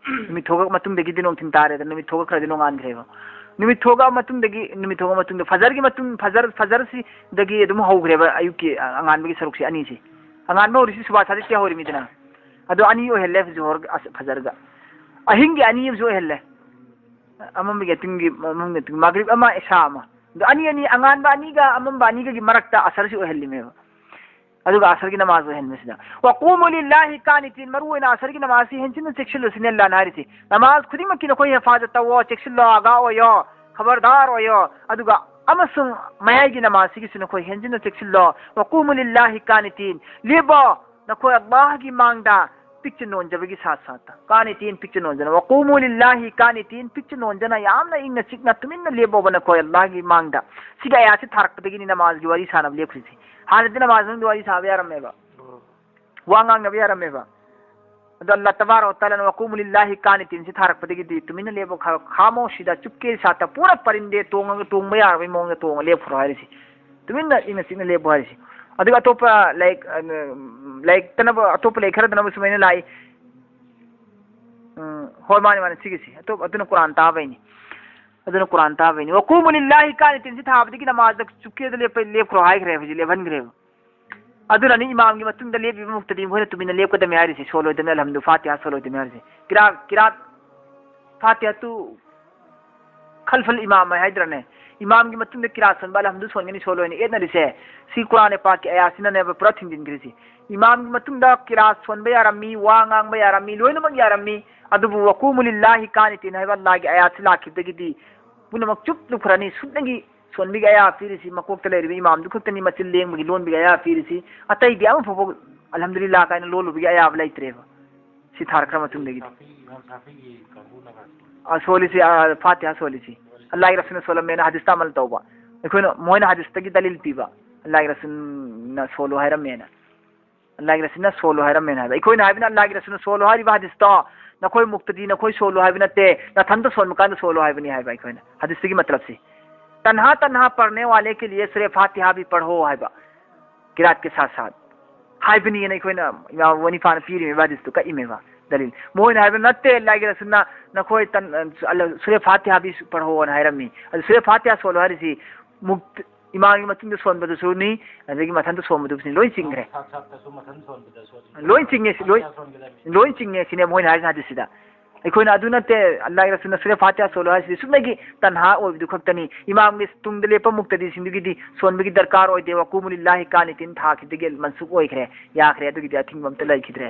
निमित थोगा मतुंगदगी दिन नोंथिन तारे निमित थोगा खरदि नोंगान ग्रेबा निमित थोगा मतुंग फजर की मतुंग फजर सी दगी अदुम हौग्रेबा अयुक की अंगानबगी सरुक सी अनि सी अंगानबा होरिसी सुबह सादि क्या होरि मिदना अदो अनि ओहले जोहर फजर गा अहिंगी अनि जो ओहले अमम तिंगी मगरिब अमा इशा अमा अनि अंगानबा अनिगा अमम अनिगा की मरक्ता असर सी ओहली मेबा अदुगा असर की नमाज ओहन मेसिदा वक़ूमु लिल्लाहि कानितिन मरुना असर की नमाज सी हेंचिन चेक्सिलो सिने अल्लाह नारिसी नमाज खुदी मक्की न कोई हिफाजत वो चेक्सिलो आगा ओयो खबरदार ओयो अदुगा अमसुंग मयाई की नमाज सी किसी न कोई हेंचिन चेक्सिलो वक़ूमु लिल्लाहि कानितिन लेबो न कोई अल्लाह की मांगदा पिक्च नोंजबगी साथ साथ कानितिन पिक्च नोंजना वक़ूमु लिल्लाहि कानितिन पिक्च नोंजना यामना इंगना चिकना तुमिन लेबो बन कोई अल्लाह की मांगदा सिगा यासे थारकदगी नमाज की वारी सानब लेखुसी हालत नमाज में दुआई साहब यारमेबा वांगांग नबी यारमेबा तो अल्लाह तबारक व तआला वक़ूमु लिल्लाहि कानितिन से थारकदगी दी तुमिन लेबो खामोशिदा चुपके साथ पूरा परिंदे तोंग यारबे मोंग तोंग लेफरो हारिसी तुमिन इंगना चिकना लेबो हारिसी अदुगा अतोप लाइक तनब अतोप लेखर तनब सुमैना लाई होय माने सिगिसी अतोप अदुना कुरान ताबैनी अदुना कुरान ताबैनी वक़ूमु लिल्लाहि कानितिन से थाबदगी नमाज चुपके लेफरो हाइग्रे हजि लेभनग्रे अदुना नि इमाम की मतुंग लेबि मुक्तदी होय तुमिना लेपकद मे हारिसी सोलो दमे अलहम्दु फातिहा सोलो दमे हारिसी किरात फातिहा तु खल्फल इमाम हैदरने इमाम की मतुंग किरात सन बाल हमदु सोनगनी सोलो नि एदना रिसे सी कुरान पाक के आयासिना ने प्रथिन दिन ग्रिसी इमाम की मतुंग किरात सोन बे यारमी वांगांग बे यारमी लोइनमक यारमी अदुबु वक़ूमु लिल्लाहि कानितिन है अल्लाह की आयात लाखिदगी दी पुनमक चुप लुखरनी सुनगी सोन भी गया फिरसी मकोक लेरिबे इमाम दुखतनी मचिल लेंबगी लोन भी गया फिरसी अतई दिया फो अल्हम्दुलिल्लाह काइन लोलु भी गया लाइत्रेबा सी थारक्रम तुंगदगी सोलिसी फातिहा सोलिसी अल्लाह के रसूल सोलम में हदीस तामल तौबा अखोन मोइन हदीस तगी दलील पीबा अल्लाह के रसूल न सोलो हैरम में अल्लाह के रसूल न सोलो हैरम में है अखोन हाइबना अल्लाह के रसूल सोलो हारिबा हदीस तो नखोई मुक्तदी नखोई सोलो हाइब नते नथंत सोन मकान सोलो हाइबनी हाइबा अखोन हदीस की मतलब से तन्हा पढ़ने वाले के लिए सूरह फातिहा भी पढ़ो हाइबा किरात के साथ साथ हाइबनी ने अखोन वनी फान पीरी में हदीस तो कई में दलील मोइन हाइब नते अल्लाह के रसूल नखोई सूरह फातिहा भी पढ़ो हाइरमी सूरह फातिहा सोलो हारिसी मुक्त इमाम की मतुंग सोन बदु सुनी अदगी मथन तो सोम बदु लोई चिंगरे लोई चिंगे सिने मोइन हाइज हदीसिदा अखोन अदु नते अल्लाह के रसूल सूरह फातिहा सोलो हारिसी सुनगी तन्हा ओबिदु खक्तनी इमाम के तुंग लेप मुक्तदी सिंदुगी सोनबगी दरकार ओइदे वक़ूमु लिल्लाहि कानितिन थाखिदगे मनसुक ओइखरे याखरे अदुगी अथिंग बमते लैखिद्रे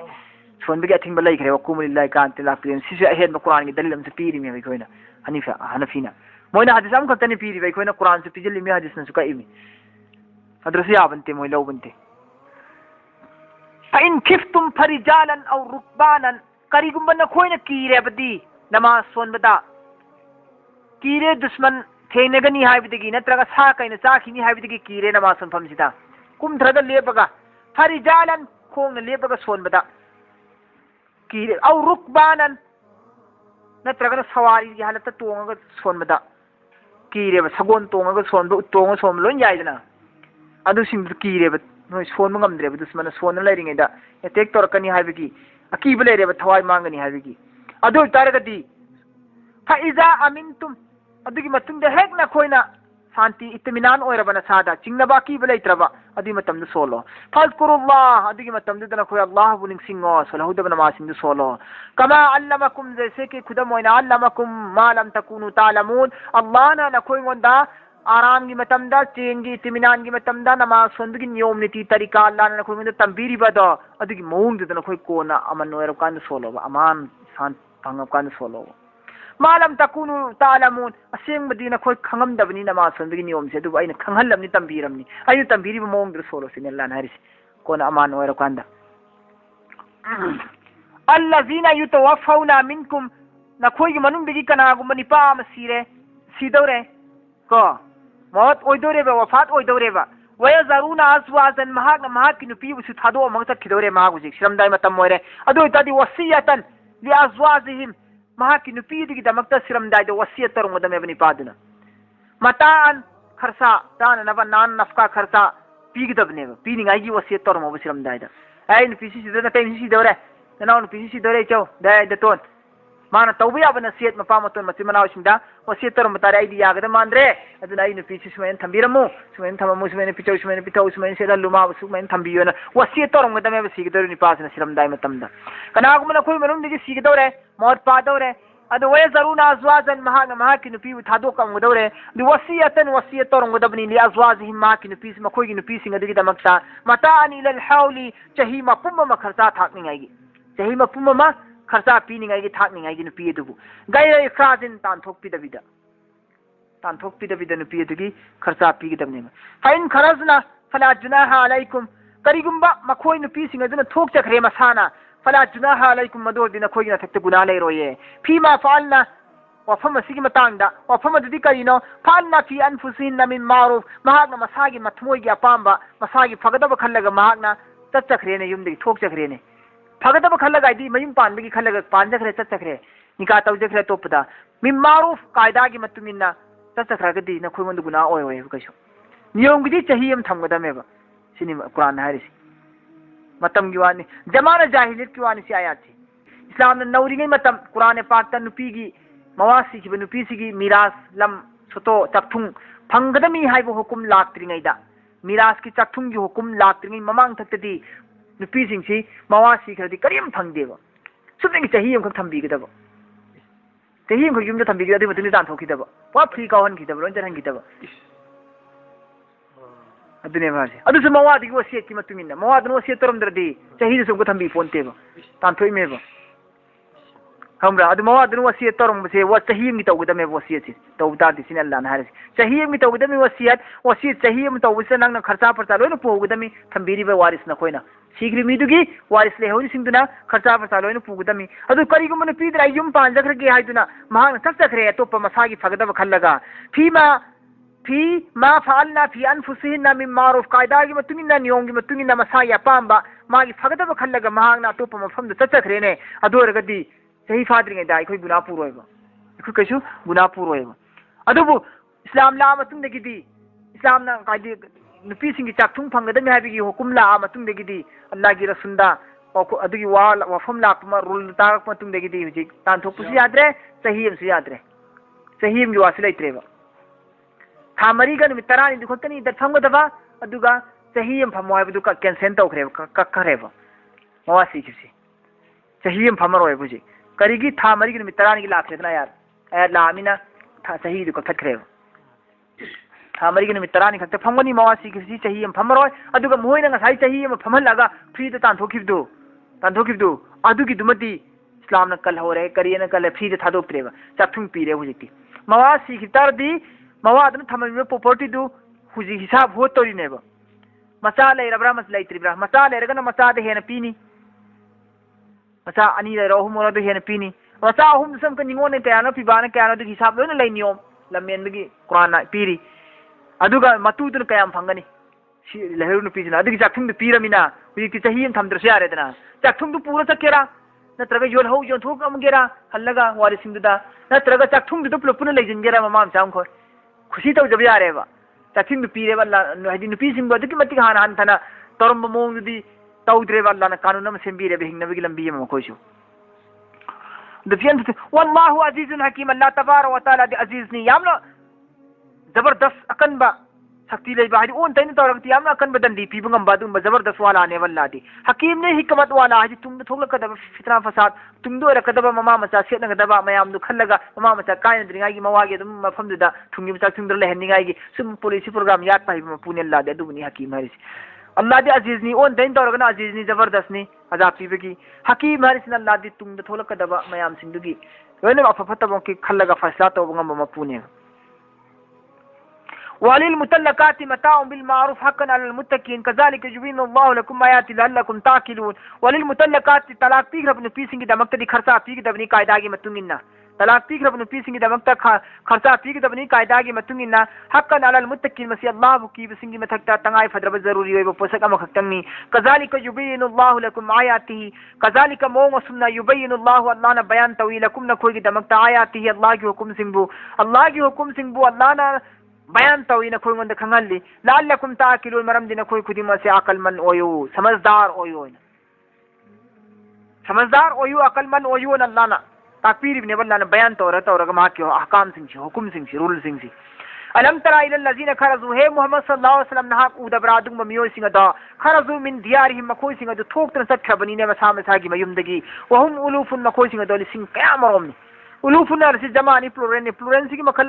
सोनबगी अथिंग बलैखरे वक़ूमु लिल्लाहि कानितिन लाखिन सिसु अहेद कुरान की दलील हमसे पीरी में अखोन हनफीना मोइना हदीस हम खक्तनी पीरी अखोन कुरान से पिजली में हदीस नसु कइमी अद्रसी आबनते मोइ लौबनते इन खिफ्तुम फरिजालन औ रुकबानन करिगुंबा नखोइना कीरेबदी नमाज सोनबदा कीरे दुश्मन थेनगनी हाइबदगी नत्रगा सा कइना चाखिनी हाइबदगी कीरे नमाज सोनफमसिदा कुमथ्रदा लेबगा फरिजालन खोंगना लेबगा सोनबदा कीरे औ रुकबानन नत्रगना सवारी की हालत तोंगा सोनबदा कीरेब सगोन तोंगा सोनब तोंगा सोम लोन याइदना अदु सिंग कीरेब नोय सोन मंगमद्रेब दुश्मन सोन लेरिङैदा एटेक तोरकनी हाइबगी अकीब लेरेब थवाई मांगनी हाइबगी अदु तारगदी फाइजा अमिनतुम अदुगी मतुंग हेक नखोइना शांति इत्मिनान ओइरबना सादा चिंगनबा अकीब लेत्रबा अदुगी मतम सोलो फजकुरुल्लाह अदुगी मतम दना खोय अल्लाह बु निंगसिंगो सोलहुदबना मासिंग सोलो कमा अल्लमकुम जैसे कि खुदम ओइना अल्लमकुम मा लम तकुनु तालमून अल्लाह ना नखोय गोंदा आराम की मतमदा चेंगी इत्मिनान की मतमदा नमाज सोंदगी नियम नीति तरीका अल्लाह ना नखोय गोंदा तंबीरिबदो अदुगी मौंग दना खोय कोना अमन ओइरब कान सोलो अमान शांत फंगब कान सोलो मालम तकुनु तालमून असेंग बदी नखोय खंगम दबनी नमाज सोंदगी नियम से दुब आइना खंगहलमनी तंबीरमनी आयु तंबीरिब मौंग दर सोलो सिने अल्लाह ना हरिस कोना अमान ओइरब कांदा अल्लज़ीना युतवफ़ौना मिनकुम नखोय की मनुंगदगी कनागुम निपा अम सीदौरे को मौत ओइदौरेबा वफात ओइदौरेबा वयज़रूना अज़वाजन महाक महाक की नुपी बुसु थादो अमग चखिदौरे महाक बुजिक सिरमदाय मतम मोइरे अदो इतादी वसियतन लि अज़वाजिहिम महाक की नुपी दिगी दमकता सिरमदाय दो वसियत तरंगदमेबनी पादुना मतान खर्चा तान नबा नान नफका खर्चा पीगदबनेबा पीनिंगाई की वसियत तरंगो सिरमदाय दा ऐ नुपी सिदना तैन सिदौरे ननाव नुपी सिदौरे चौ दाय दतोन माना तौबे याबना सेत मपा मतोन मचि मनाव सिंदा वसियत तरम तारे आइदी यागदा मानद्रे अदुना आई नुपी सुमेन थंबीरमु सुमेन थममु सुमेन पिचौ सुमेन पिथौ सुमेन सेदा लुमा सुमेन थंबियोना वसियत तरम गदमे सिगदर निपासना सिरमदाय मतमदा कनागुमना खोय मनुम दिगी सिगदौरे मौत पादौरे अदु वय जरूना अज़वाजन महा की नुपी थादो कमगदौरे दि वसियतन वसियत तरम गदबनी लि अज़वाजिहिम महा की नुपी मखोय की नुपी सिंग दिगी दमकता मतान इलल हौली चही मपुम मखरसा थाकनिंगाई चही मपुम मा खर्चा पीनिंगाई थाकनिंगाई नुपी अदुबु गैर इखराजिन तानथोकपीदबिदा नुपी अदुगी खर्चा पीगदबने फाइन खरजना फला जुनाहा अलैकुम करिगुंबा मखोय नुपी सिंग अदुना थोक चखरे मसाना फला जुनाहा अलैकुम मदो दिना खोय ना थक्ते गुना लेरोये फीमा फालना वफम असिगी मतांगदा वफम अदुदी करिनो फालना फी अनफुसिहिन मिन मारूफ महागना मसागी मथमोयगी अपांबा मसागी फगदब खल्लगा महागना चखरेने युमदगी थोक चखरेने फगदब खल्लगा आइदी मयुम पानबगी खल्लगा पानजखरे चखरे निका तौजखरे तोपदा मिन मारूफ कायदा की मतुमिन्ना चखरगदी नखोय मंदु गुना ओय ओय कइसो नियमगिदी चही अम थमगदमेबा सिनि कुरान हारिसि मतम की वानी जमाना जाहिलियत की वानी से आयात थी इस्लाम ने नौरिंगै मतम कुरान पाक ता नुपी की मवासी की नुपी सिगी मिरास लम सतो चक्थुंग फंगदमी हाइबो हुकुम लाक्त्रिङैदा मिरास की चक्थुंग की हुकुम लाक्त्रिङै ममांग थक्तदी नुपी सिंगसी मवासी खरदी करियम फंगदेबो सुनिंग चही अमखक थंबीगदबो चही अमखक युमदा थंबीगदबो मतुनि तानथोखिदबो वा फ्री कावन खिदबो लोन जरहन खिदबो अदुने भासे अदुसु मवादी की वसियत की मतुमिन्ना मवादन वसियत तरमद्रदी चही सुमको थंबी पोनतेबो तानथोइमेबो हमरा अदु मवादन वसियत तरमबसे व चही अमगी तौगदमे वसियत सि तौदादि सिन अल्लाह हारिस चही अमगी तौगदमे वसियत चही अम तौबसे नंगना खर्चा परचा लोइन पोगदमी थंबीरिबे वारिस न खोइना शीघ्र मीदुगी वारिस लेहौरि सिंदुना खर्चा परचा लोइन पोगदमी अदु करिगुमन पीद्रा युम पांजखरगे हाइदुना महान चखरे अतोप मसागी फगदब खल्लगा फी मा फालना फी अनफुसिहिन मिन मारूफ कायदा की मतुमिन्ना नियम की मतुमिन्ना मसागी अपांबा मागी फगदब खल्लगा महागना अतोप मफमद चखरेने अदोरगदी सही फाद्रिङैदा अखोय गुना पुरोयबो अखोय कैसु गुना पुरोयबो अदुबु इस्लाम ला मतुंगदगिदी इस्लाम ना कायदि नुपी सिंगी चाकथुंग फंगदमी हाबिगी हुकुम ला मतुंगदगिदी अल्लाह की रसुलदा अदुगी वफम लाकमा रूल तारक मतुंगदगिदी हुजिक तानथोकपुसु याद्रे सही अमसु याद्रे सही अमगी वासि लैत्रेबा था मरीगा नुमित तरानी दुखतनी इदर फंगदबा अदुगा सही अम फमो हाइबदु का कैंसेल तौखरेबा कखरेबा मवासी किसी सही अम फमरोयबु हुजिक करिगी था मरीगी नुमित तरानी की लाखरेदना यार ऐ लामिना था सही दु कखरेबा था मरीगी नुमित तरानी खक्ते फंगनी मवासी किसी सही अम फमरोय अदुगा मोइना ngasai सही अम फमहलगा फ्री द तानथोखिबदु अदुगी दुमति इस्लाम न कल होरे करियना कल फ्री द थादोक्त्रेबा चाथुंग पीरे हुजिकति मवासी खितारदी मवादन थममिबे प्रॉपर्टी दु हुजि हिसाब होतोरिनेबा मचा लेरब्रा मच लैत्रिब्रा मचा लेरगना मचा दे हेन पीनी मचा अनि ले रोहु मोरा दे हेन पीनी मचा हुम सम क निंगोने कयानो पिबाना कयानो दु हिसाब लोना लैनियोम लमेनबगी कुरान पीरी अदुगा मतुदुन कयाम फंगनी लहेरु नुपीजना अदुगी चाथुंग दु पीरमिना हुजि चही अम थमद्रस यारेदना चाथुंग दु पूरा चकेरा नत्रगा योलहौ योंथोक अमगेरा हल्लगा वारिसिंगदा नत्रगा चाकथुंगदो पुलपुना लेजिनगेरा ममा मचाम खो खुशी तौजब यारेबा चाकथिंग पीरेबा हादि नुपीसिंगबो अदुकी मतिक हान हान थना तोरम मोंगदि तौद्रेबा अल्लाहना कानून अम सेंबीरेबा हिंगनबगी लंबी अम कोइसु दफियन वल्लाहु अजीजुन हकीम अल्लाह तबारक व तआला दि अजीजनी यामना जबरदस्त अकनबा शक्ति लेबा हादि ओन तैन तौरगति यामना अकनबा दंडी पीबा ngamba दुंबा जबरदस्त वाला ने वल्लादि हकीम ने हिकमत वाला हादि तुम थोलकदबा फितना फसाद तुम दो रकदबा ममा मचा सेतनगदबा मयाम दु खल्लगा ममा मचा कायनद्रिंगागी मवागे दुम मफमदुदा थुंगी मचा थुंदर लेहनिंगागी सुम पुलिस प्रोग्राम यात पाइबा पुने लादे दुबनी हकीम हरिस अल्लाह दि अजीजनी ओन तैन तौरगना अजीजनी जबरदस्तनी अजाब पीबगी हकीम हरिस अल्लाह दि तुम थोलकदबा मयाम सिंदुगी लोइना अफफतबो की खल्लगा फैसला तौबा ngamba मपुने वालिल मुतल्लकाति मताउन बिल मारूफ हक्कन अलल मुत्तकीन कज़ालिक युबीनु अल्लाहु लकुम आयाति लअल्लकुम ताकिलून वालिल मुतल्लकाति तलाक पीग्रब नुपीसिंगी दमक्तदि खर्चा पीगदबनी कायदागी मतुंगिन्ना तलाक पीग्रब नुपीसिंगी दमक्ता खर्चा पीगदबनी कायदागी मतुंगिन्ना हक्कन अलल मुत्तकीन मसी अल्लाहु कीबसिंगी मथक्ता तंगाई फद्रब जरूरी होइबो पोसक अमखक्तंगनी कज़ालिक युबीनु अल्लाहु लकुम आयातिही कज़ालिक मोंग सुन्ना युबीनु अल्लाहु अल्लाहना बयान तवी लकुम नखोइगी दमक्ता आयातिही अल्लाहगी हुकुम सिंबु अल्लाहना बयान तवी नखोइंगोंद खंगल्ली लाल्लकुम ताकिलून मरमदि नखोइ खुदिमसे अकलमन ओयो समझदार ओयो अकलमन ओयो अल्लाहना ताकपीरिबने वल्लाहना बयान तौरगा माके अहकाम सिंगसी हुकुम सिंगसी रूल सिंगसी अलम तरा इलल लजीना खरजू हे मुहम्मद सल्लल्लाहु अलैहि वसल्लम नहाक उदबरादुंग ममियो सिंगदा खरजू मिन दियारिहिम मखोइ सिंगदु थोक्तन सखबनीने मसा मसागी मयुमदगी वहुम उलूफुन मखोइ सिंगदो लिसिंग कयामरोमनी उलूफुन अरसि जमानी प्लुरेन मखल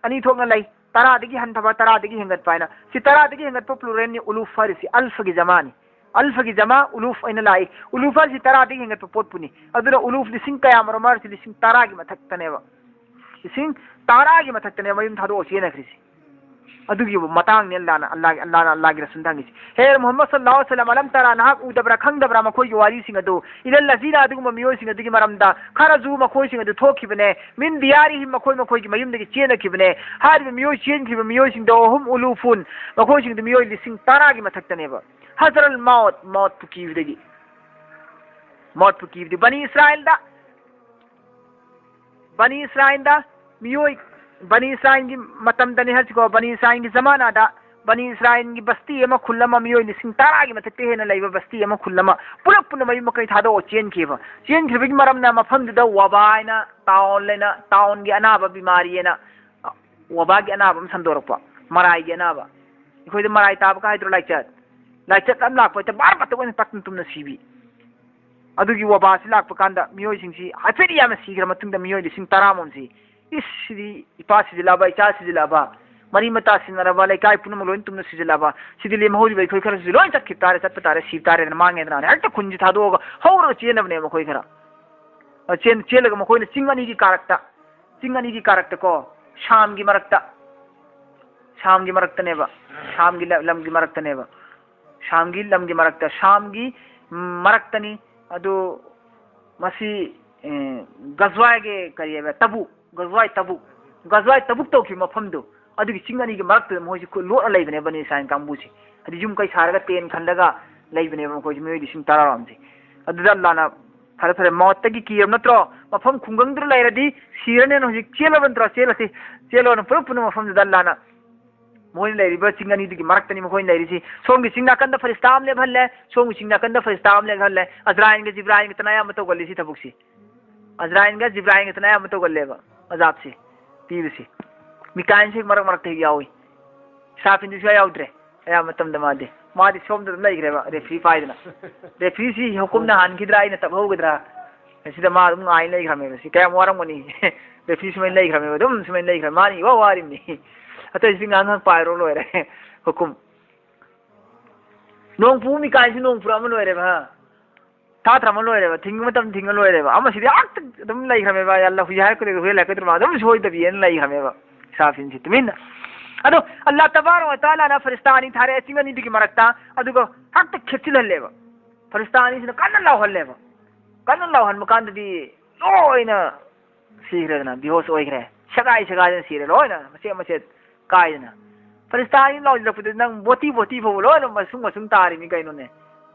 अनि थोकना लै तरादगी हंथबा तरादगी हेंगत पाइना सि तरादगी हेंगत प्लुरेन नि उलूफ फरसि अल्फ की जमानी अल्फ की जमा उलूफ इन लाई उलूफ सि तरादगी हेंगत पोटपुनी अदुरा उलूफ लिसिंग कयामरो मार सि लिसिंग तरागी मथक्तनेबा लिसिंग तरागी मथक्तनेबा मयुम थादो ओसिना खरिसि अदुगी मतांग ने अल्लाह की रसूल दांगी हे मुहम्मद सल्लल्लाहु अलैहि वसल्लम अलम तरा नाहक उदबरा खंगदबरा मखोई वारी सिंग अदु इलल लजीना अदुग ममियो सिंग अदुगी मरमदा खरजू मखोई सिंग अदु थोखिबने मिन दियारी मखोई की मयुम दगी चेनखिबने हारि मियो चेनखिब मियो सिंग दो हम उलूफुन मखोई सिंग मियो लिसिंग तारा की मथक्तनेबा हजरल मौत पुकीबदगी मौत पुकीबदि बनी इसराइल दा मियो बनी इसराइल की मतम दने हजको बनी इसराइल की जमाना दा बनी इसराइल की बस्ती एमा खुल्लमा मियो लिसिंग तारा की मथक्ते हेना लैबा बस्ती एमा खुल्लमा पुलप पुन मई मकई थादो चेन खिबगी मरमना मफमदुदा वबाइना ताउन की अनाबा बीमारी एना वबा की अनाबा संदोरपा मराई की अनाबा इखोइद मराई ताब का हाइद्रो लाइचत अम लाप त बार पत ओइन तक्न तुमना सीबी अदुगी वबा सि लाप कांदा मियो सिंगसी हाफेरी याम सीग्र मतुंदा मियो लिसिंग तारा मोमसी इसी इपा सिजिलाबा इचा सिजिलाबा मरी मता सिनरबा लेकाय पुनम लोइन तुमने सिजिलाबा सिदिले महौरी बै खोइ खरा सिलोइन चक्की तारे चत तारे सी तारे मांगे दना हट खुंजी थादोगा हौरो चेनबने मखोइ खरा चेलग मखोइ चिंगनी की कारक्ता को शाम की मरक्ता नेबा शाम की लम की मरक्ता नेबा शाम की लम की मरक्ता शाम की मरक्तनी अदो मसी गजवाय के करिएबा गजवाय तबुक तो की मफमदो अदुगी चिंगनी की मरक्त मोइ को लोट लेबने बनी साइन कांबुसी अदि जुम कै सारगा तेन खंडगा लेबने मोइ मोइ दिसिंग ताराम से अदुदा लाना फरे मौत की कियम नत्रो मफम खुंगंद्र लेरदी सिरने नो चेलबंत्रो चेलोन पुन मफम दल्लाना मोइ लेरिबा चिंगनी दिगी मरक्तनी मोइ लेरिसी सोंगी चिंगना कंद फरिस्ताम ले भल्ले सोंगी चिंगना कंद फरिस्ताम ले भल्ले अजराइन के जिब्राइन के तनाया मतो गल्ली सी तबुक्सी अजराइन का जिब्राइन के तनाया मतो गल्लेबा अजाब से पीबसी मिकाइन से मरक ते यावी साफिन दिस याउद्रे या मतम दमादे मादी सोम दम लेग्रेबा रेफरी फाइदना रेफरी सी हुकुम ना हानखिद्रा इन तब होगद्रा सिदा मा दum आइ लेग्रामे सी काय मोरमनी रेफरी से लेग्रामे दम से लेग्रा मानी वा वारिमनी अतै सिंग आंग पाइरो लोरे हुकुम नोंग पु मिकाइन से नोंग पुरा म लोरेबा थाथ्रम लोरेबा थिंग मतम थिंग लोरेबा अम सिदा आक दम लेग्रामेबा अल्लाह हुया को ले लेकद्रमा दम सोइ दबि एन लेग्रामेबा साफिन से तुमिन अदो अल्लाह तबारक व तआला ना फरिस्तानी थारे चिंगनी दिगी मरक्ता अदुगो हक खेचिल हल्लेबा फरिस्तानी से कन्न लाहन मकान दी लोइना सीरना बेहोश ओइग्रे सगाई सीरे लोइना मसे कायना फरिस्तानी लौ लपद नंग बोती फो लोइना मसुंग तारी मी कैनो ने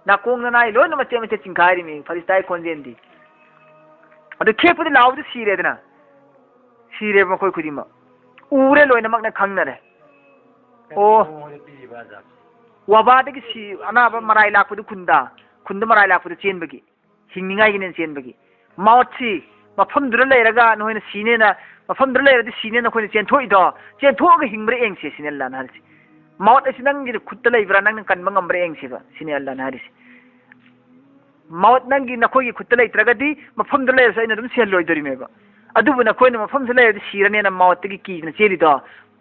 ना कोंग नाई लोइना मचे चिंखारी मी फरिस्ताई खोंजेंदी अदु खेपदि लावदि सीरेदना सीरे मखोय खुदिमा उरे लोइनमकना खंगनरे ओ वाबादगी सी अनाबा मराई लाकपुदु खुंदा मराई लाकपुदु चेनबगी हिंनिंगाई गिने चेनबगी माउथसी मफमदुर लेरगा नोइना सीनेना मफमदुर लेरदि सीनेना खोइना चेनथोइदो चेनथोगा हिंब्रे एंगसे सिनेल्ला नारसी माउथ असि नंगी खुत्ता लेब्रा नंग कनबा ngambra एंगसेबा सिनेल्ला नारसी माउथ नंगी नखोगी खुत्ता लेत्रगदि मफमदुर लेरस आइना दum सेल्लोइदोरिमेबा अदुबु नखोइना मफमदुर लेरदि सीरनेना माउथगी कीना चेलिदो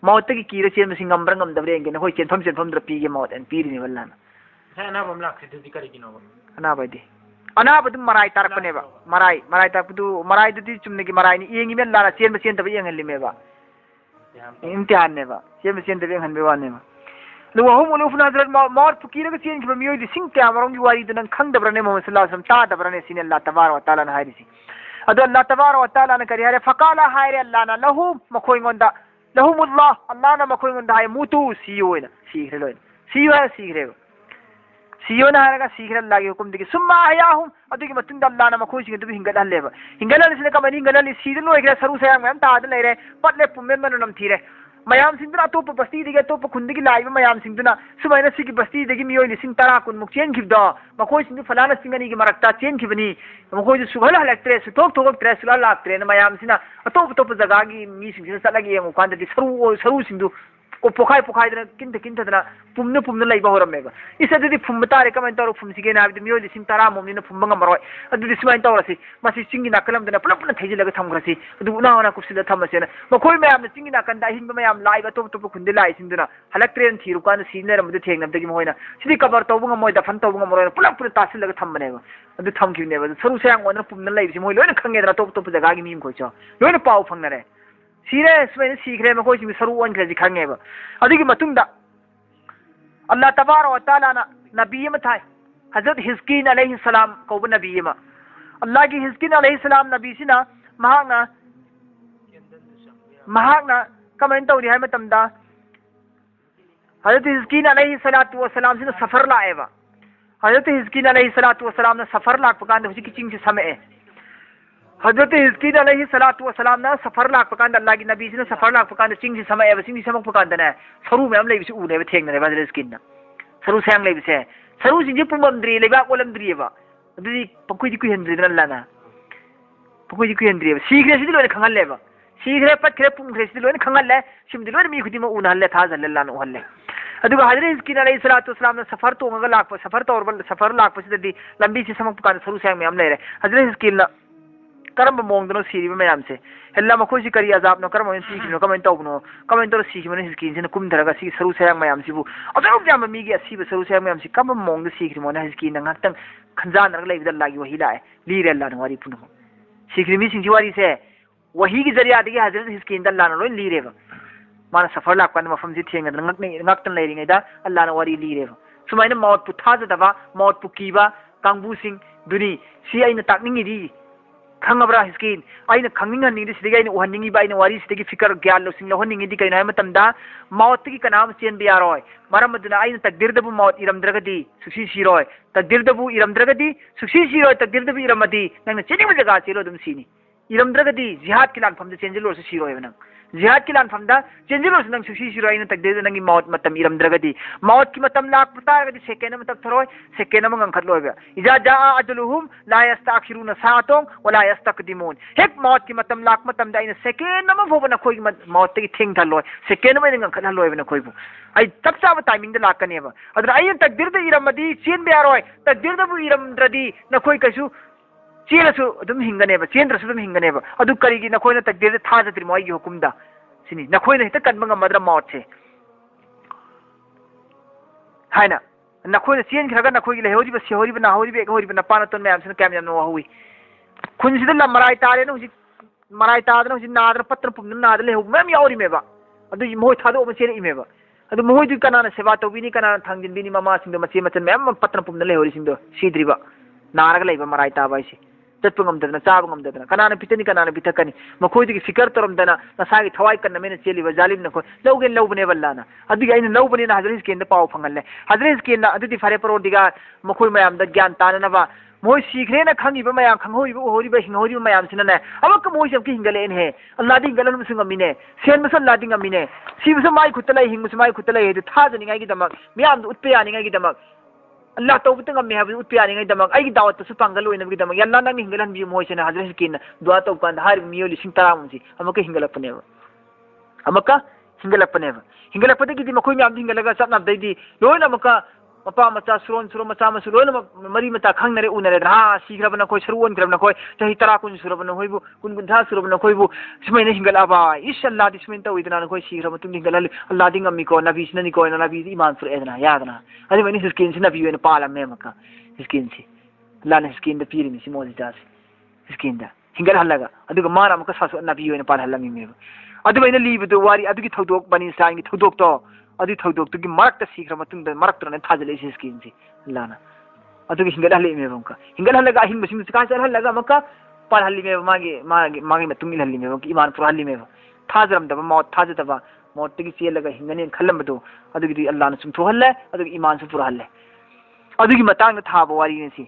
माउथगी कीरा चेनबसि ngambra ngamdabra engena hoi चेनफम दर पीगे माउथ एन पीरिने बल्लाना अनाबम लाक्सिदि करिगिनो अनाबदि अनाबदु मराई तारपनेबा मराई तारपदु मराई दुदि चुमनेगी मराई नि एंगी मेन लाना चेन बचेन तब एंगलिमेबा इम्तिहान नेबा चेन बचेन तब एंगनबेवा नेबा लुवा हम उलुफना हजरत मौत फकीर के चेन खब मियोय दि सिंग त्या मरंगी वारी दन खंगदबरने मोहम्मद सल्लल्लाहु अलैहि वसल्लम ता दबरने सिने अल्लाह तबारक व तआला न हारिसी अदो अल्लाह तबारक व तआला न करी हरे फकाला हायरे अल्लाह न लहु मखोय गोंदा लहुमुल्लाह अल्लाह न मखोय गोंदा हाय मुतु सियोयना सीखरे लोय सियो है सीखरे सियोना हारगा सीखरे अल्लाह के हुकुम दिगे सुम्मा आयाहुम अदुगी मतुंग अल्लाह न मखोय सिगे दुबि हिंगल हल्लेबा हिंगल हल्ले सिने कमनी हिंगल हल्ले सीदन लोयग्रा सरू सयाम मैम ताद लेरे पटले पुमेन मन नमथीरे मयाम सिंदुना अतोप बस्ती दिगे अतोप खुंदगी लाइब मयाम सिंदुना सुमाइना सिगी बस्ती दिगे मियोय लिसिंग 10 कुन मुक चेन खिबदो मखोय सिंदु फलाना सिंगनी की मरकता चेन खिबनी मखोय सुहल हलक्त्रे सुतोक थोक त्रे सुला लाक्त्रे न मयाम सिना अतोप जगह की मी सिंग सलगी यंग कांदि सरू सिंदु को पोखाई दना किंत दना पुमने लाइबा होरमेबा इस अदुदि फुम तारे कमें तौर फुमसिगे नाबदि मियोय लिसिंग 10 मोमनिना फुम ngamroi अदुदि सुमाइन तौरसि मसि चिंगी नाकलम दना पुलप पुलप थैजिलगा थमग्रसि अदु उना कुसिला थमसेना मखोय मयाम चिंगी नाकंदा हिंग मयाम लाइबा तो खुंदि लाई सिंदुना हलक्त्रेन थिरुकान सिनेर मदु थेंगनबदि मोइना सिदि कबर तौबु ngमoi दा फन तौबु ngमroi पुलप पुलप तासिलगा थमबनेबा अदु थमखिनेबा सरू सयांग ओना पुमना लाइबि मोइ लोइना खंगेदरा तो जगह की मीम खोइचो लोइना पाउ फंगनरे सीरे सुमाइन सीखरे मखोय सिंग सरू ओनखरजि खंगेबा अदुगी मतुंगदा अल्लाह तबारक व तआला ना नबी म थाय हजरत हिजकीन अलैहि सलाम कौब नबी म अल्लाह की हिजकीन अलैहि सलाम नबी सिना महागना कमेंट तौरी है मतमदा हजरत हिजकीन अलैहि सलातु व सलाम सिना सफर लाएबा हजरत हिजकीन अलैहि सलातु व सलाम ना सफर लाक पकान हुजी की चिंग से समय हजरत हिजकीन अलैहि सलातु व सलाम ना सफर लाक पकान अल्लाह की नबी सिना सफर लाक पकान चिंग से समय है चिंग से समक पकान दना सरू मैम लेबिसे उनेबा थेंगनरे हजरत हिजकीन ना सरू सयांग लेबिसे सरू सिंजे पुमंद्री लेबा ओलमद्रीबा अदुदी पकुई कुई हंद्रीदन अल्लाह ना पकुई कुई हंद्रीबा सीखरे सिदि लोने खंगल्लेबा सीखरे पत्खरे पुंखरे सिदि लोने खंगल्ले सिमदि लोने मी खुदिमा उनहल्ले थाजल्ले अल्लाह ना उहल्ले अदुगा हजरत हिजकीन अलैहि सलातु वसलाम ना सफर तोंगा लाक सफर तौर सफर लाक सिदि लंबी से समक पकान सरू सयांग मैम लेरे हजरत हिजकीन ना करम मोंगदनो सीरीबा मैम से हेल्ला मखोय सि करी अजाब नो करम सीखिनो कमेंट तौबनो कमेंट तौर सीखिनो हिजकीन से कुमधरगा सि सरू सयांग मैम सिबु अजब जाम मीगी असीबा सरू सयांग मैम सि कम मोंग सीखिनो ना हिजकीन ngaktan खंजानरगा लेबिदा लागी वही लाए लीरे अल्लाह न वारी पुनो सीखिमी सिंजी वारी से वही की जरिया दगी हजरत हिजकीन अल्लाह न लोय लीरेबा माना सफर लाकन मफम जि थेंग ngaktan लेरिङैदा अल्लाह न वारी लीरेबा सुमाइना मौत पुथाजदबा मौत पुकीबा कांगबु सिंह दुनी सि आइना ताकनिङिदि खंगबरा हिजकीन आइना खंगिङनिङिदि सिदि आइना उहनिङि बाइना वारी सिदि फिकर ज्ञान लौसिङ लहनिङिदि कैना है मतमदा मौत की कनाम चेन बियारोय मरम मदुना आइना तकदीरदबु मौत इरमद्रगदि सुसी सिरोय तकदीरदबु इरमद्रगदि सुसी सिरोय तकदीरदबु इरमदि नंगना चेनिङ जगह चेलो दम सिनी इरमद्रगदि जिहाद की लानफम चेंजलो से सिरोय नंग जिहाद की लानफम चेंजलो से नंग सुसी सिरोय आइना तकदीर नंगी मौत मतम इरमद्रगदि मौत की मतम लाक पतागदि सेकेंड मतम थरोय सेकेंड म ngangkhatloyba इजा जा अजलुहुम ला यस्ताखिरुना सातों वला यस्तaqdimun हेक मौत की मतम लाक मतम दाइना सेकेंड म फोबना खोई मौत की थिंग थलोय सेकेंड म ngangkhatloyबना खोइबु आई तब चाब टाइमिंग द लाकनेबा अदर आई तकदीर द इरमदि चेन बेयारोय तकदीर द बु इरमद्रदि नखोई कसु चेलसु अदुम हिंगनेबा चेंद्रसु अदुम हिंगनेबा अदु करिगी नखोइना तकदीर द थाजत्रि मोई की हुकुमदा सिनी नखोइना हित कनबंग मद्र मौत से हाइना नखोइना चेन खरगा नखोइगी लेहोरिबा सेहोरिबा नाहोरिबा एकहोरिबा नपाना तोन मैम सिना कैम यानो होई खुनसिदा लमराई तारे न हुजि मराई तादन हुजि नादन पत्र पुमन नाद लेहो मैम याओरिमेबा अदु मोय थादो म चेन इमेबा अदु मोय दु कनाना सेवा तोबिनी कनाना थांजिनबिनी ममा सिंदो मचे मचन मैम पत्र पुमन लेहोरि सिंदो सीद्रिबा नारगा लेबा मराई ताबाइसे चटप ngमदना चाब ngमदना कनाना पितनी कनाना पितकनी मखोइदि फिकर तरमदना नसागी थवाई कन्न मेन चेलिबा जालिम नखो लौगेन लौबने बल्लाना अदुगी आइन लौबने ना हजरत हिजकीन द पाव फंगल्ले हजरत हिजकीन ना अदुदि फारे परोदिगा मखोइ मयाम द ज्ञान ताननबा मोई सीखरेना खंगीबा मयाम खंगहोइबा ओहोरिबा हिंगहोरिबा मयाम सिनने अमक मोई सबकी हिंगलेन है अल्लाह दी हिंगलन मुसुंग अमिने सेन मुसन अल्लाह दी अमिने सीबस माई खुतलाई हिंग मुस माई खुतलाई है था जनिंगाई की दमक मयाम उत्पे यानिंगाई की दमक अल्लाह तौबतंग अम्मे हाबि उत्पे यानिंगाई दमक आई दावत सु पांगल ओइना की दमक यल्ला नंग हिंगलन बि मोई सेना हजरत किन दुआ तो कान हार मियो लिसिंग तरामुसी अमक हिंगलपनेबा अमक हिंगलपनेबा हिंगलपदगी दी मखोई म्याम हिंगलगा सपना दैदी लोइना अमक मपा मचा सुरोन सुरो मचा मसु लोइना मरी मता खंगनरे उनरे हा सीग्रबना कोई सरुवन ग्रबना कोई चाहि तरा कुन सुरबना होइबु कुन कुन सुरबना कोइबु स्मैने हिंगलाबा इस अल्लाह दी स्मैन तो इतना कोई सीग्रब तुम हिंगल अल्लाह दी गम्मी को नबी सिननी को नबी ईमान सुर एदना यादना अदि मैंने स्किन से नबी वेन पाला मेमका स्किन से अल्लाह ने स्किन द पीरी मिसी मोजिदा से स्किन दा हिंगल हल्लागा अदुगा मारा मका सासु नबी वेन पाला हल्लामी मेब अदु मैंने लीबदो वारी अदुगी थौदोक बनी साइंगी थौदोक तो अदु थौदोक तुगी मरक सीख्र मतुंग द मरक तरने थाजले से स्किन से लाना अदुगी हिंगल हल्ले मेबंका हिंगल हल्लागा हिंग मसिम से का चल हल्लागा मका पाल हल्ली मेब मागे मतुंग हल्ली मेब की ईमान पुर हल्ली मेब थाजरम दबा मौत थाजतबा मौत तगी चेलगा हिंगने खल्लमदो अदुगी अल्लाह ने सुम थोहल्ले अदुगी ईमान से पुर हल्ले अदुगी मतांग थाब वारी ने सी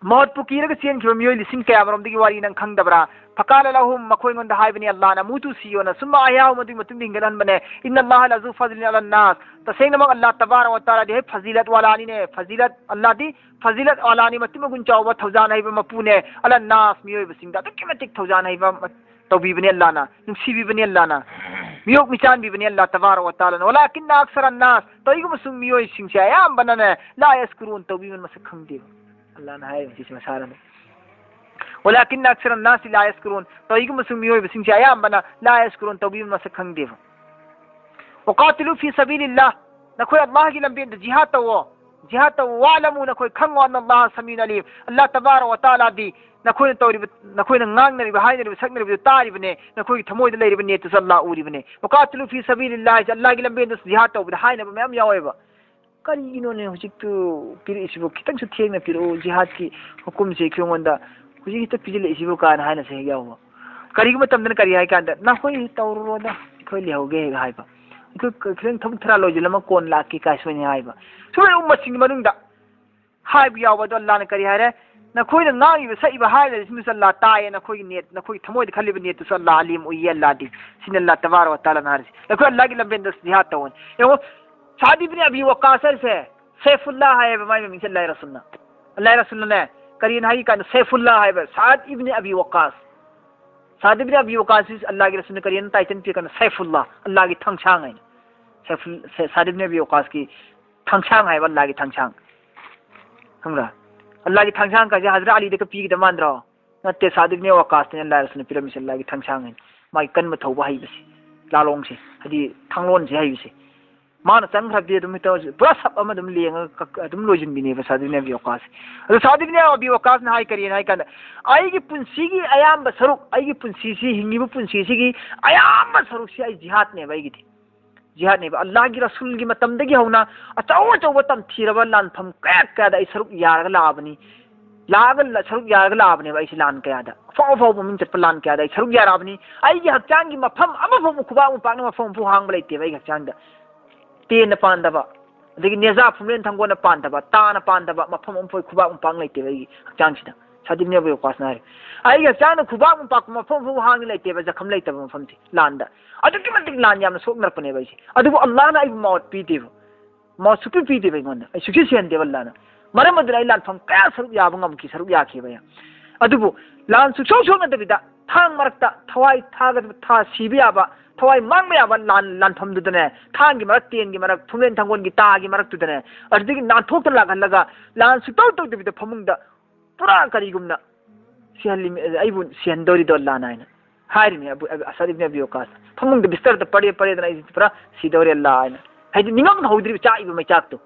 मौत पुकीरग चेन खिबम योय लिसिंग कयामरम दगी वारी नंग खंगदबरा फकाल लहुम मखोइंगन हाइबनी अल्लाह ना मुतु सियोना सुम्मा आयाव मदि मतुंग हिंगलन बने इन्न अल्लाह लजु फजलिन अलन नास तसेंग नमक अल्लाह तबारक व तआला दे फजीलत वालानी ने फजीलत अल्लाह दी फजीलत वालानी मतिम गुंचाव थौजान हाइब मपुने अलन नास मियोय बसिंग दा तक मतिक थौजान हाइब तौबीबनी अल्लाह ना नुसीबीबनी अल्लाह ना मियोक मिचान बीबनी अल्लाह तबारक व तआला वलाकिन अक्सर अन्नास तइगु मुसुंग मियोय सिंग से आयाम बनने ला यस्कुरून तौबीबन मसक खंगदे अल्लाह ना हाय जिस मसारा में वलाकिन अक्सर अन्नास ला यस्कुरून तइगु मुसुंग मियोय बसिंग से आयाम बना ला यस्कुरून तौबीबन मसक खंगदे वकातिलु फी सबीलिल्लाह नखोय अल्लाह की लंबे जिहाद तो वालमु नखोय खंगो अल्लाह समीन अलीम अल्लाह तबारक व तआला दी नखोय तौरिब नखोय नंगांगनरि हाइनरि सकनरि तारिबने नखोय थमोयद लेरिब नेत अल्लाह उरिबने वकातिलु फी सबीलिल्लाह अल्लाह की लंबे जिहाद तो हाइनब मैम यावेबा करिगिनोने हुजिक तो पिरिसिबो खितंग सु थेंगना पिरो जिहाद की हुकुम से क्योंदा हुजिक तो पिजिले इसिबो कान हाइना से यावो करिग मतमदन करि हाइ कांदा नखोय तौरोदा खोय लेहोगे हाइबा खितंग थम थरा लोजिलमा कोन लाकी कासोनि हाइबा सुबे उम्मसिंग मनुंदा हाइब यावदो अल्लाह ने करि हाइरे नखोय नांगिबे सइबा हाइले सिमिस अल्लाह ताये नखोय नेत नखोय थमोय खलिब नेत तो अल्लाह अलीम उय अल्लाह दी सिन अल्लाह तबारक व तआला नारस नखोय अल्लाह की लंबे दस जिहाद तवन एगो साद इब्न अबी वक्कास से सैफुल्लाह है बमाई में मिसल अल्लाह रसूल ने करीन हाई का सैफुल्लाह है साद इब्न अबी वक्कास साद इब्न अबी वक्कास अल्लाह के रसूल ने करीन टाइटन पे करना सैफुल्लाह अल्लाह की थंगछांग है सैफुल साद इब्न अबी वक्कास की थंगछांग है अल्लाह की थंगछांग हमरा अल्लाह की थंगछांग का हजरत अली दे पी के मानद्रो नते साद इब्न वक्कास ने अल्लाह रसूल ने पिरम अल्लाह की थंगछांग है माई कन में थौबा है बस लालोंग से हदी थंगलोन से है बस माना चंग्रबी तो पूरा सब लेंग लोजिनबीने सादिने अबी वक्कास अदो सादिने अबी वक्कास ने हाई करिए हाई कान आईगी पुंसी की अयाम सरुक आईगी पुंसी सी हिंगीबु पुंसी सी की अयाम सरुक सी आई जिहाद ने बाईगी थी जिहाद ने अल्लाह की रसूल की मतमदगी होना अचौ अचौ तम थीरब लानफम कया कयादा आई सरुक यारग लाबनी लागल सरुक यारग लाबने बाई सी लान कयादा फाव फाव मिन चट लान कयादा आई सरुक याराबनी आईगी हक्चांग की मफम अमफम खुबा मुपाक मफम फु हांग बलाइते बाई हक्चांग तेन पांदबा अदगी नेजा फुमलेन थंगोना पांदबा ताना पांदबा मफम उमफोय खुबा उमपांग लेते बाई हक्चांग सिदा सादिने बे वक्कास नारे आई हक्चांग खुबा उमपाक मफम फु हांग लेते बा जखम लेते मफम थी लांदा अदगी मतिक लान याम सोक नरपने बाई सी अदुबो अल्लाह ना आई मौत पीदेबो मौत सुपी पीदे बाई गोंदा आई सुखी सेन देव अल्लाह ना मरम मदरा आई लान फम कया सरुक याबंगम की सरुक याखे बया अदुबो लान सुसो सो न दबिदा थांग मरकता थवाई थागद था सीबियाबा थवाई मांगबे याबा लानफम दुदने थांगी मरक तेन की मरक फुमलेन थंगोन की तागी मरक दुदने अदगी नाथोक लागलगा लान सुतौ तौ दबिदा फमुंगदा पूरा करिगुमना सिहल्ली आइबु सिहंदोरी दो अल्लाह नायना हारि में अबु असद इब्न अबी वक्कास फमुंगदा बिस्तर द पड़े दना पूरा सिदोरी अल्लाह आयना हाइदि निंगम हौद्रि चाइबु मै चाकतो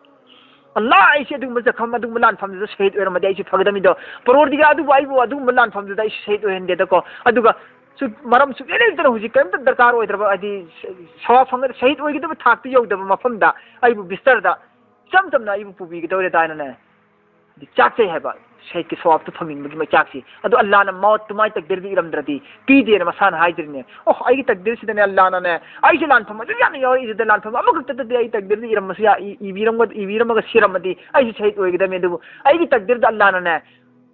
अल्लाह ऐसे अदुम जखम अदुम लानफम द शहीद ओर मदे ऐसे फगदमी दो परवरदिगा अदु आइबु अदुम लानफम द ऐसे शहीद ओहन दे दको अदुगा मरम सुन हुजी कम दरकार होदी सवा फंग शहीद होगी थाक्ति यौदब मफम चम चमना पुबीगदौरे दायने चाचे है शहीद के सवाब तो फंगिंग की मचाक अदो अल्लाह ना मौत तुम्हारी तकदीर दी इरमद्रदी पी दे मसान हाइद्रने ओह आई तकदीर सिदने अल्लाह ना ने आई लान फम या ने योर इद लान फम अमक तद आई तकदीर दी इरम मसिया इबीरम ग सिरमदी आई शहीद ओइगदमे दु आई तकदीर द अल्लाह ना ने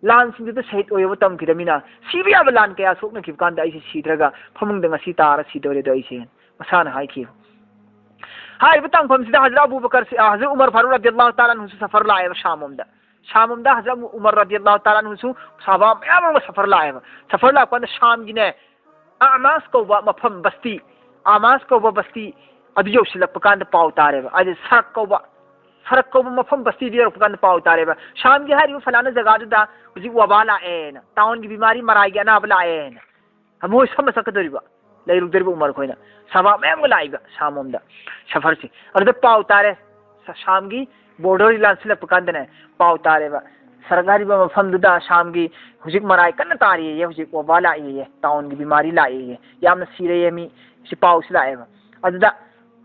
लान सिंह तो शहीद ओइब तम किदमिना सिबिया लान कया सोकना खिबकान द आई सिद्रगा फमुंग द ngasi तार सिदोरे द आई से मसान हाइ की हाय बतांग फम सिदा हजरत अबू बकर से हजरत उमर फारूक रदियल्लाहु ताला अन्हु सफर लाए शामम दा हजरत उमर रदियल्लाहु ताला अन्हु सहाबा मयाम सफर लाए सफर ला पन शाम गिने आमास को मफम बस्ती आमास को बस्ती अदियो सिलप कांद पाव तारे आज सरक को मफम बस्ती दियो कांद पाव तारे शाम गी हारी फलाना जगह दा उजी वबाला एन टाउन की बीमारी मराई गया ना बला एन हम सम सकदरिबा लैरुदरिबा उमर खोइना सभा मैम लाइबा शामम दा सफर से और पाव तारे शाम की बॉर्डर लांसले पकांदने पाव तारे सरकारी मफम दुदा शाम की हुजिक मराई कन तारी ये हुजिक वबा लाए ये टाउन की बीमारी लाए ये याम सिरे ये सि पाव से लाए अदुदा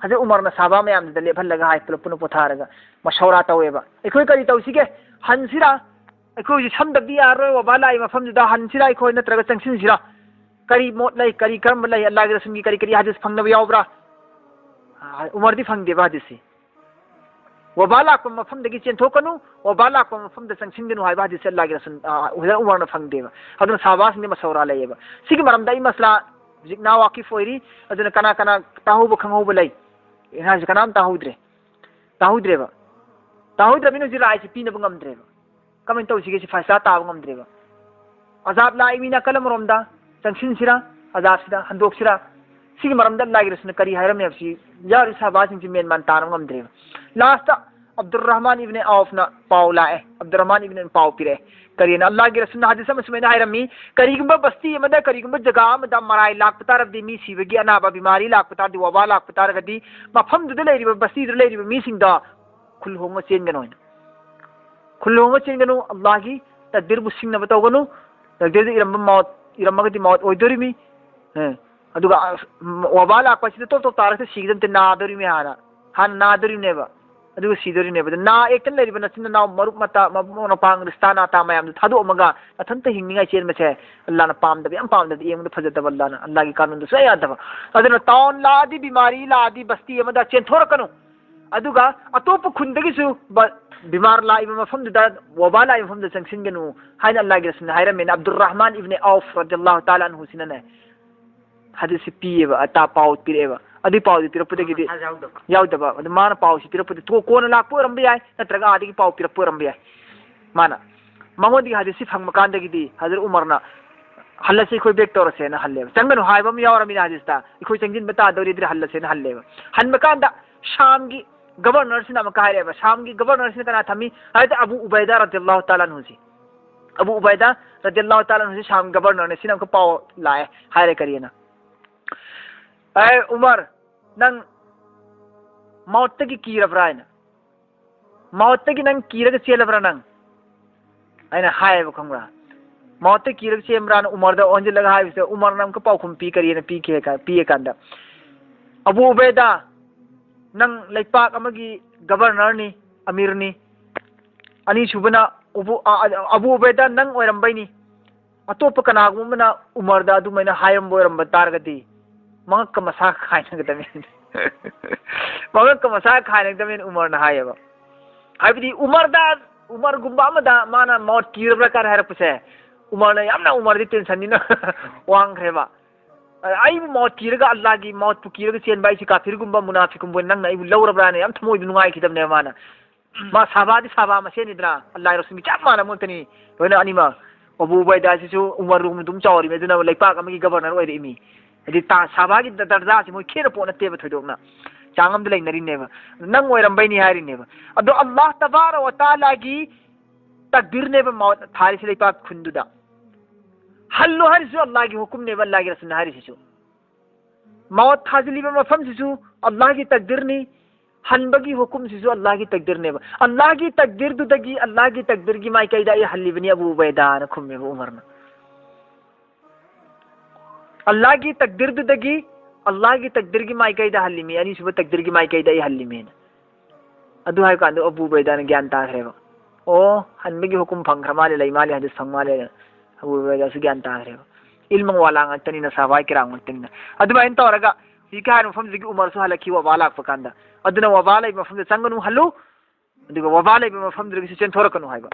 हजरत उमर ना साबा में याम दले फलगा हाय पुन पोथारगा मशवरा तवेबा एकोय करी तौसिगे हनसिरा एकोय समदबी यारो वबा लाए मफम दुदा हनसिरा एकोय नत्रगा चंगसिनसिरा करी मोट लाई करी कर्म लाई अल्लाह के रसूल की करी हदीस फंगनब यावब्रा उमर दी फंगदे हदीस वबा लाको मफम दगी चेंथोकनु वबा लाको मफम द संगसिनगनु हाय हदीस अल्लाह के रसूल हजरत उमर न फंगदेबा अदुन साबास ने मशवरा लाइबा सिगी मरम दई मसला जिकना वाकिफ होइरी अदुन कना कना ताहुब खंगौब लाई इना कनाम ताहुद्रेबा मिनु जिराय से पीनब ngमद्रेबा कमें तौसिगे से फैसला ताब ngमद्रेबा अजाब लाई मीना कलम रोमदा संगसिन सिरा अजाब सिदा हंदोक सिरा सिगी मरमदा अल्लाह के रसूल करी हैरम नेफसी यार साबास इंच मेन मान तारम ngमद्रेबा लास्ट अब्दुर्रहमान इब्न औफ ना पाव लाए अब्दुर्रहमान इब्न पाव पिरे करियन अल्लाह के रसूल हदीस में सुमेना हैरमी करीगम बस्ती मदा करीगम जगह मदा मराई लाख पतार दी मी सिबगी अनाबा बीमारी लाख पतार दी वबा लाख पतार गदी मफम दुद लेरिबा बस्ती दुद लेरिबा मी सिंदा खुल होंग चेंगनो अल्लाह की तकदीर बुसिंग न बताओगनु तकदीर इरम मौत इरमगदी मौत ओइदोरिमी अदुगा वबा लाख पछि तो तार से सिगदम ते नादोरिमी हान नादोरिनेबा अदुगा सिदोरिनेबा ना एकन लेरिबा नचिन ना मरुप मता मबोन पांग रिस्ताना ता मयाम थादो मगा अथंत हिंगनिगा चेन मसे अल्लाह ना पामदब याम पामदब एम फजत अल्लाह ना अल्लाह की कानून से यादब अदन टाउन लादी बीमारी लादी बस्ती मदा चेंथोरकनु अदुगा अतोप खुंदगिसु बीमार लाइब मफम दा वबा लाइब मफम दा संगसिनगनु हाइन अल्लाह के रसूल हैरमेन अब्दुर्रहमान इब्न औफ रदियल्लाहु ताला अन्हु सिनने हदीस पिएबा अता पाव पिरेबा अदि पाव पिरपदगी यावदबा अद मान पाव सि पिरपद तो कोन लाको रंबे याय नत्रगा आदि पाव पिरप रंबे याय माना मंगोदी हदीस फंग मकानदगी हजरत उमर ना हल्लसे कोई बेक तोरसे ना हल्ले चंगन हायबम यावरमी हदीस ता कोई चंगिन बता दौरी इधर हल्लसे ना हल्ले हन मकानदा शाम की गवर्नर सिना मकायरेबा शाम की गवर्नर सिना कना थमी हजरत अबू उबैदा रदियल्लाहु ताला अन्हु सी अबू उबैदा रदियल्लाहु ताला अन्हु शाम गवर्नर ने सिना को पाव लाए हायरे करिए ना ऐ उमर नंग मौत की कीरब्रा है ना मौत की नंग कीरग चेलब्रा नंग है ना हाय वो खंगरा मौत की कीरग चेमरा ना उमर दा ओंजे लगा हाय से उमर नंग को पाउखुम पी करिए ना पी कांदा अबू उबैदा नंग लेपाक अमगी गवर्नर नि अमीर नि अनि सुबना अबू उबैदा नंग ओरंबैनी अतोप कनागुमना उमर दा अदु मैना हायम बोरंब तारगदी मंगक मसा खाइनगदमे मंगक मसा खाइनगदमे उमर ना हायबा हाइबदी उमर गुम्बा अमदा माना मौत कीरब्रा कार हारपसे उमर ना यामना उमर दी टेंशन निना वांगख्रेबा आई मौत कीरगा अल्लाह की मौत पु कीरगा चेन बाई सी काफिर गुम्बा मुनाफिक गुम्बा नंग ना इबु लौरब्रा ने याम थमोय नुंगाई खिदमने माना मा साबादी साबा मसे निद्रा अल्लाह रसूल की चाप माना मोतनी होना अनिमा अबू उबैदा सिसु उमर रुम दुम चावरी मेदुना लेपाक अमगी गवर्नर ओइरे इमी अदि ता साबागी दर्जा से मोय खेर पोना तेब थोदोकना चांगम दे लेनरिनेबा नंग ओइरंबैनी हारिनेबा अदो अल्लाह तबारक व तआला की तकदीर नेबा मौत थारी से लेपाक खुंदुदा हल्लो हरिसु अल्लाह की हुक्म नेबा अल्लाह की रसूल हरिसु मौत थाजली में मफम सिसु अल्लाह की तकदीर नी हनबगी हुक्म सिसु अल्लाह की तकदीर नेबा अल्लाह की तकदीर दुदगी अल्लाह की तकदीर की माई कैदा ये हल्ली बनी अबू उबैदा न खुम्मे उमर ना अल्लाह की तकदीर दुदगी अल्लाह की तकदीर की माई कैदा हल्ली में यानी सुबह तकदीर की माई कैदा ये हल्ली में अदु हाय कांदो अबू उबैदा ने ज्ञान ताखरेबा ओ हनबगी हुकुम फंखर माले लई माले हदस फंग माले अबुबेदा से ज्ञान तारे इल्मंग वाला ngतनी ना सावाई किरांग ngतनी अदुमा इन तौरगा हिका मफम जिगी उमर सु हलकी वा बाला फकांदा अदुना वा बाला मफम चंगनु हल्लु अदुगा वा बाला मफम जिगी सेन थोरकनु हाइबा